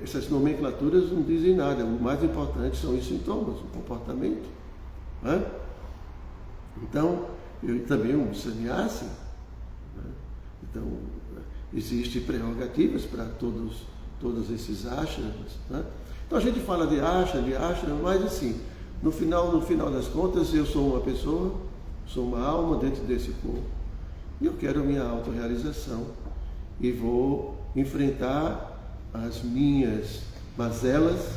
Essas nomenclaturas não dizem nada. O mais importante são os sintomas, o comportamento. Então, eu também um sannyasi. Então, existem prerrogativas para todos esses ashrams. Então, a gente fala de ashram, mas assim, no final das contas, eu sou uma pessoa, sou uma alma dentro desse corpo. E eu quero a minha autorrealização. E vou enfrentar as minhas mazelas,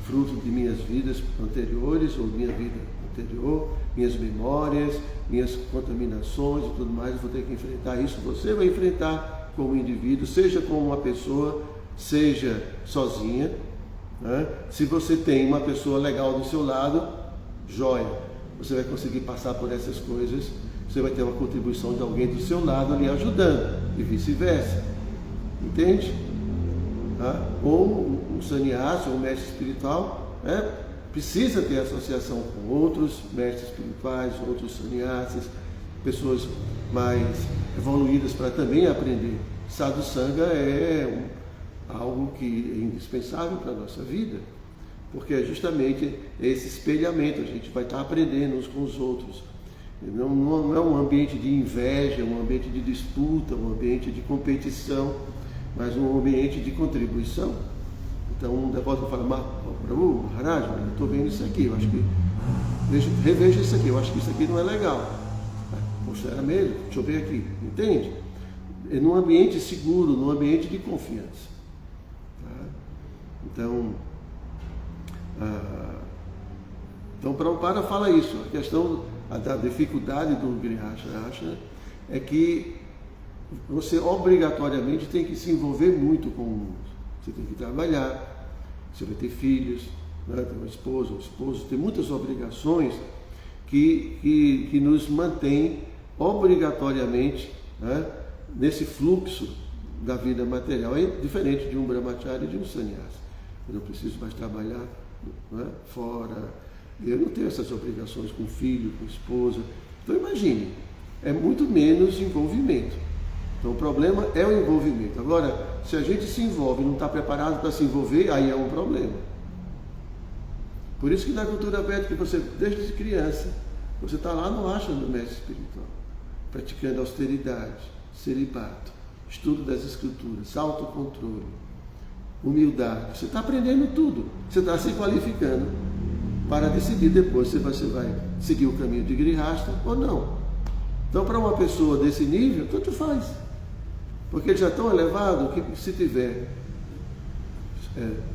fruto de minhas vidas anteriores, ou minha vida anterior, minhas memórias, minhas contaminações e tudo mais. Eu vou ter que enfrentar isso. Você vai enfrentar como indivíduo, seja como uma pessoa, seja sozinha. Se você tem uma pessoa legal do seu lado, joia, você vai conseguir passar por essas coisas. Você vai ter uma contribuição de alguém do seu lado ali ajudando, e vice-versa. Entende? Ou um sannyasi, ou um mestre espiritual, precisa ter associação com outros mestres espirituais, outros sannyasis, pessoas mais evoluídas para também aprender. Sadhu Sangha é algo que é indispensável para a nossa vida, porque é justamente esse espelhamento, a gente vai estar aprendendo uns com os outros. Não é um ambiente de inveja, um ambiente de disputa, um ambiente de competição, mas um ambiente de contribuição. Então, um devoto fala, Prabhu, Maharaj, eu estou vendo isso aqui, eu acho que reveja isso aqui, eu acho que isso aqui não é legal. Poxa, era mesmo? Deixa eu ver aqui, entende? É num ambiente seguro, num ambiente de confiança. Então, Prabhupada fala isso, a questão da dificuldade do Grihastha é que você obrigatoriamente tem que se envolver muito com o mundo. você tem que trabalhar, você vai ter filhos, né? Tem uma esposa, um esposo, tem muitas obrigações que nos mantém obrigatoriamente, né, nesse fluxo da vida material. É diferente de um brahmachari e de um sannyasi. Eu não preciso mais trabalhar, né, fora, eu não tenho essas obrigações com filho, com esposa. Então imagine, é muito menos envolvimento. Então o problema é o envolvimento. Agora, se a gente se envolve e não está preparado para se envolver, aí é um problema. Por isso que na cultura védica, você, desde criança, você está lá no ashram do mestre espiritual, praticando austeridade, celibato, estudo das escrituras, autocontrole, humildade. Você está aprendendo tudo. Você está se qualificando para decidir depois se você vai seguir o caminho de Grihastha ou não. Então, para uma pessoa desse nível, tanto faz. Porque ele já é tão elevado que, se tiver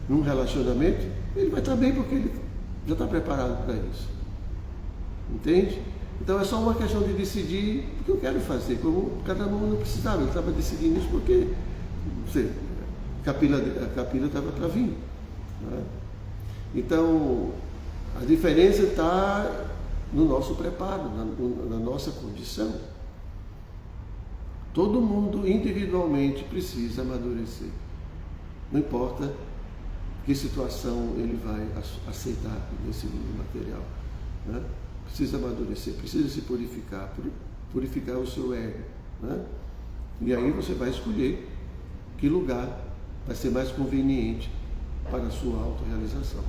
num relacionamento, ele vai estar bem porque ele já está preparado para isso. Entende? Então é só uma questão de decidir o que eu quero fazer. Como cada um não precisava, ele estava decidindo isso porque, não sei, a Kapila estava para vir. Né? Então, a diferença está no nosso preparo, na nossa condição. Todo mundo individualmente precisa amadurecer. Não importa que situação ele vai aceitar nesse mundo material. Né? Precisa amadurecer, precisa se purificar, purificar o seu ego. Né? E aí você vai escolher que lugar vai ser mais conveniente para a sua autorrealização,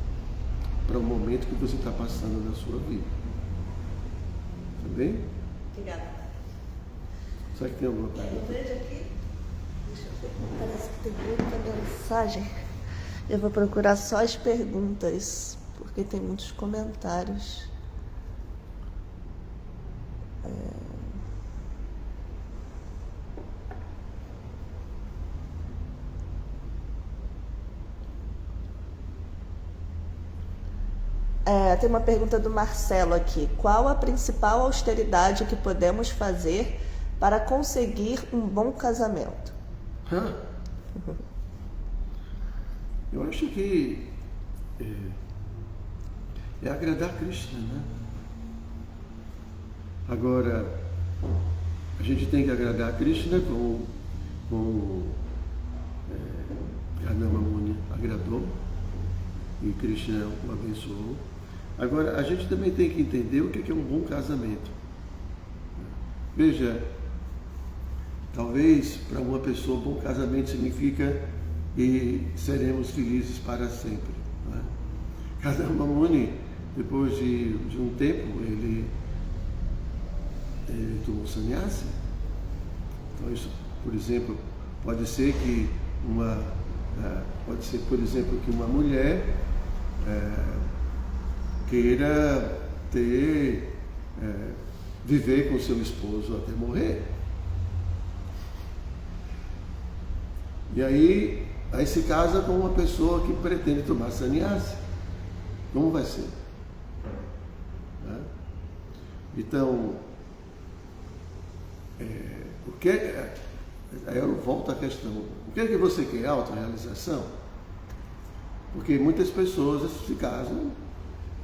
para o momento que você está passando na sua vida. Tá bem? Obrigada. Será que tem alguma pergunta? Eu vejo aqui. Deixa eu ver. Parece que tem muita mensagem. Eu vou procurar só as perguntas, porque tem muitos comentários. Tem uma pergunta do Marcelo aqui. Qual a principal austeridade que podemos fazer para conseguir um bom casamento? Eu acho que é agradar Krishna, né? Agora, a gente tem que agradar Krishna como Karnama Muni agradou e Krishna o abençoou. Agora, a gente também tem que entender o que é um bom casamento. Veja, talvez para uma pessoa, bom casamento significa e seremos felizes para sempre. Né? Karnama Muni, depois de um tempo, ele tomou sannyasi. Então isso, por exemplo, pode ser que por exemplo, que uma mulher queira viver com seu esposo até morrer. E aí se casa com uma pessoa que pretende tomar sannyasi. Como vai ser? Né? Então, aí eu volto à questão. O que é que você quer? Autorrealização? Porque muitas pessoas se casam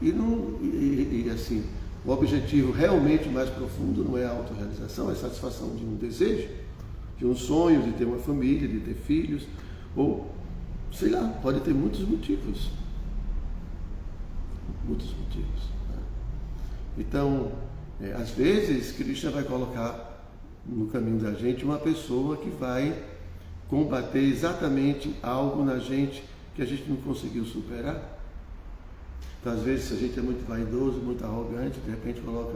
e assim, o objetivo realmente mais profundo não é a autorrealização, é a satisfação de um desejo, de um sonho, de ter uma família, de ter filhos, ou, sei lá, pode ter muitos motivos. Muitos motivos. Né? Então, às vezes, Krishna vai colocar no caminho da gente uma pessoa que vai combater exatamente algo na gente que a gente não conseguiu superar. Então, às vezes, se a gente é muito vaidoso, muito arrogante, de repente coloca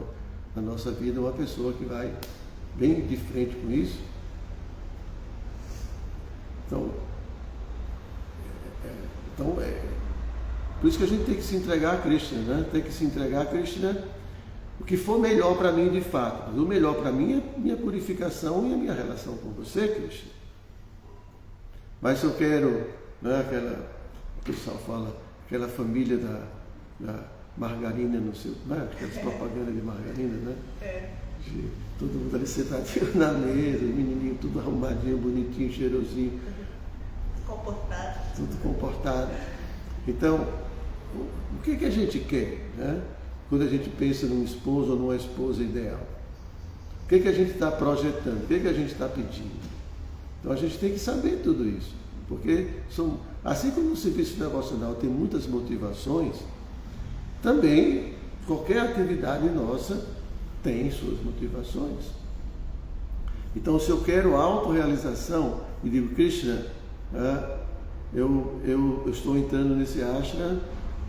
na nossa vida uma pessoa que vai bem de frente com isso. Então, por isso que a gente tem que se entregar a Krishna, né? Tem que se entregar a Krishna o que for melhor para mim de fato. Mas o melhor para mim é minha purificação e a minha relação com você, Krishna. Mas se eu quero, né, o pessoal fala, aquela família da margarina no seu, né, aquelas propagandas de margarina, né? De todo mundo ali sentadinho na mesa, o menininho tudo arrumadinho, bonitinho, cheirosinho. Comportado. tudo comportado. Então, o que a gente quer, né? Quando a gente pensa num esposo ou numa esposa ideal? O que a gente está projetando? O que a gente está pedindo? Então a gente tem que saber tudo isso, porque assim como o serviço devocional tem muitas motivações, também qualquer atividade nossa tem suas motivações. Então, se eu quero autorrealização e digo, Krishna, eu estou entrando nesse ashram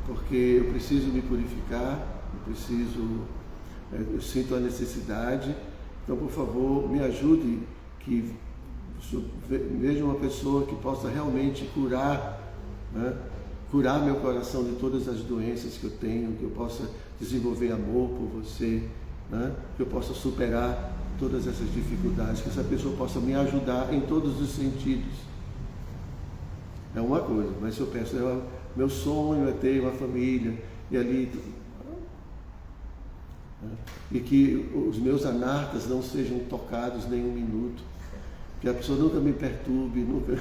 porque eu preciso me purificar, eu sinto a necessidade, então, por favor, me ajude, que veja uma pessoa que possa realmente curar meu coração de todas as doenças que eu tenho, que eu possa desenvolver amor por você, que eu possa superar todas essas dificuldades, que essa pessoa possa me ajudar em todos os sentidos. É uma coisa, mas se eu penso, meu sonho é ter uma família, e ali, e que os meus anartas não sejam tocados nem um minuto, que a pessoa nunca me perturbe, nunca...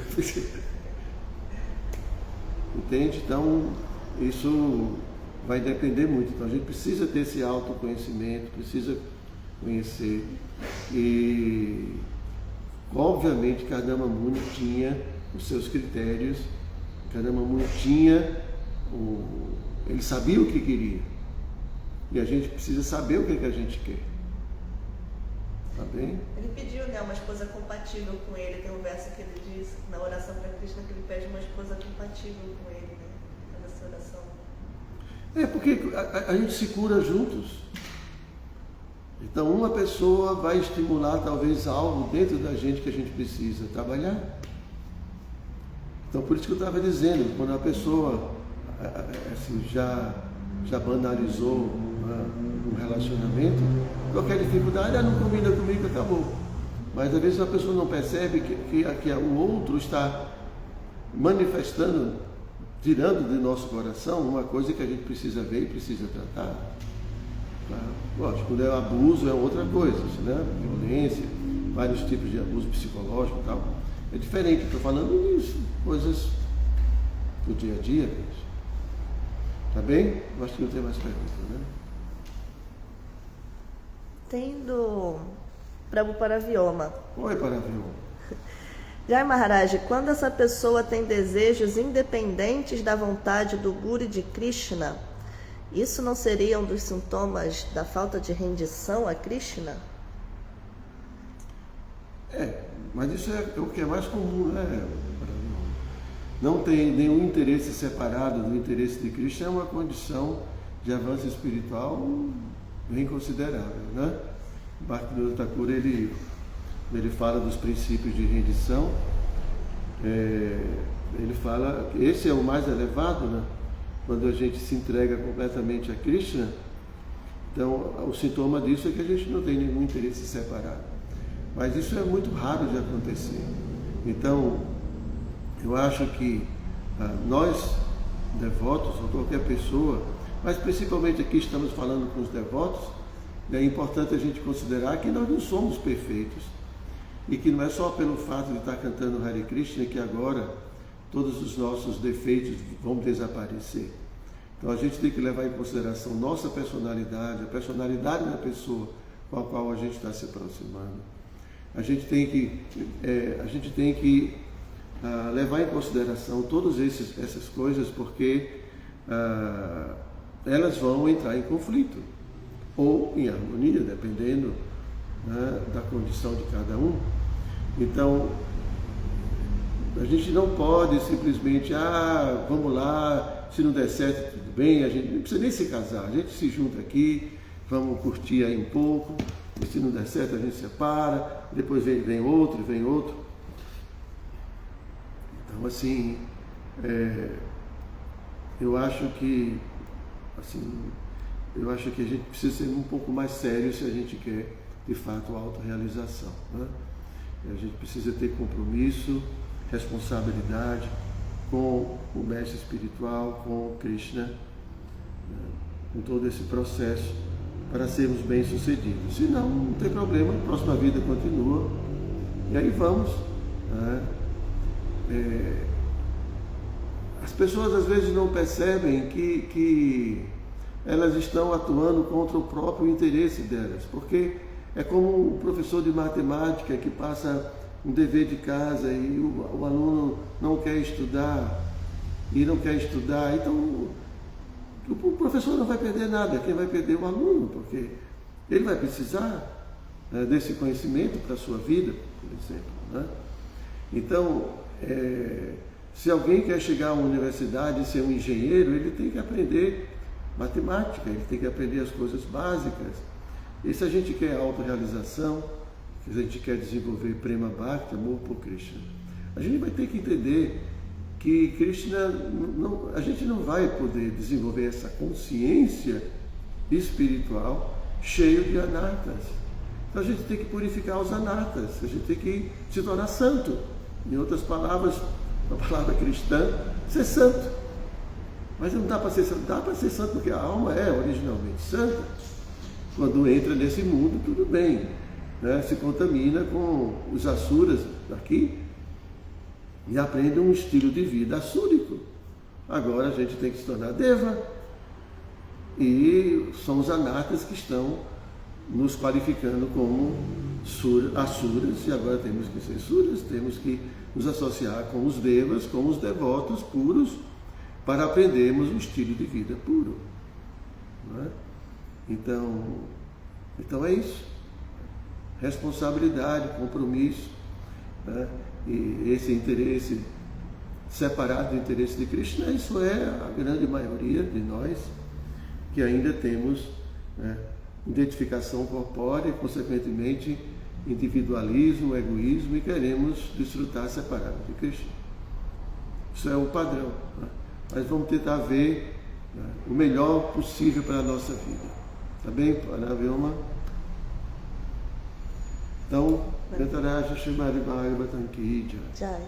Entende? Então, isso vai depender muito. Então, a gente precisa ter esse autoconhecimento, precisa conhecer. E, obviamente, Kardama Muni tinha os seus critérios, Kardama Muni ele sabia o que queria. E a gente precisa saber o que a gente quer. Tá bem? Ele pediu, uma esposa compatível com ele. Tem um verso que ele diz na oração para Krishna que ele pede uma esposa compatível com ele, nessa oração. Porque a gente se cura juntos. Então, uma pessoa vai estimular talvez algo dentro da gente que a gente precisa trabalhar. Então, por isso que eu estava dizendo, quando a pessoa assim, já banalizou um relacionamento, qualquer dificuldade, não combina comigo, acabou. Mas às vezes a pessoa não percebe que o outro está manifestando, tirando de nosso coração uma coisa que a gente precisa ver e precisa tratar. Lógico, quando é abuso é outra coisa, né? Violência, vários tipos de abuso psicológico e tal. É diferente, estou falando disso, coisas do dia a dia. Tá bem? Eu acho que não tem mais perguntas, né? Tem do Prabhupada Vioma. Oi, Paravioma. Jai Maharaj, quando essa pessoa tem desejos independentes da vontade do Guru e de Krishna, isso não seria um dos sintomas da falta de rendição a Krishna? Mas isso é o que é mais comum, né? Não tem nenhum interesse separado do interesse de Krishna, é uma condição de avanço espiritual bem considerável, né? Bhaktivinoda Thakur, ele fala dos princípios de rendição, ele fala que esse é o mais elevado, né? Quando a gente se entrega completamente a Krishna, então o sintoma disso é que a gente não tem nenhum interesse separado. Mas isso é muito raro de acontecer. Então, eu acho que nós, devotos, ou qualquer pessoa, mas principalmente aqui estamos falando com os devotos, é importante a gente considerar que nós não somos perfeitos e que não é só pelo fato de estar cantando Hare Krishna que agora todos os nossos defeitos vão desaparecer. Então a gente tem que levar em consideração nossa personalidade, a personalidade da pessoa com a qual a gente está se aproximando. A gente tem que levar em consideração todas essas coisas, porque elas vão entrar em conflito ou em harmonia, dependendo, né, da condição de cada um. Então, a gente não pode simplesmente, vamos lá, se não der certo, tudo bem, a gente não precisa nem se casar, a gente se junta aqui, vamos curtir aí um pouco, e se não der certo a gente separa, depois vem outro. Então, assim, eu acho que a gente precisa ser um pouco mais sério se a gente quer, de fato, a autorrealização, né? A gente precisa ter compromisso, responsabilidade com o mestre espiritual, com Krishna, né? Com todo esse processo, para sermos bem-sucedidos. Se não tem problema, a próxima vida continua, e aí vamos, né? as pessoas às vezes não percebem que elas estão atuando contra o próprio interesse delas, porque é como o professor de matemática que passa um dever de casa e o aluno não quer estudar, então o professor não vai perder nada, quem vai perder é o aluno, porque ele vai precisar desse conhecimento para a sua vida, por exemplo. Né? Então, se alguém quer chegar a uma universidade e ser um engenheiro, ele tem que aprender matemática, ele tem que aprender as coisas básicas. E se a gente quer autorrealização, se a gente quer desenvolver Prema Bhakti, amor por Krishna, a gente vai ter que entender que Krishna, a gente não vai poder desenvolver essa consciência espiritual cheio de anartas. Então a gente tem que purificar os anartas, a gente tem que se tornar santo. Em outras palavras, a palavra cristã, ser santo. Mas não dá para ser santo, dá para ser santo porque a alma é originalmente santa. Quando entra nesse mundo, tudo bem, né? Se contamina com os asuras daqui e aprende um estilo de vida assúrico. Agora a gente tem que se tornar deva, e são os anartas que estão nos qualificando como asuras, e agora temos que ser suras, temos que nos associar com os devas, com os devotos puros, para aprendermos um estilo de vida puro. Não é? Então é isso. Responsabilidade, compromisso, né? E esse interesse separado do interesse de Krishna, isso é a grande maioria de nós que ainda temos, né, identificação corpórea e, consequentemente, individualismo, egoísmo, e queremos desfrutar separado de Krishna. Isso é o padrão. Né? Mas vamos tentar ver, né, o melhor possível para a nossa vida. Tá bem, Paravyoma? Então, Gantaraja Shrimad Bhagavatam Ki Jai.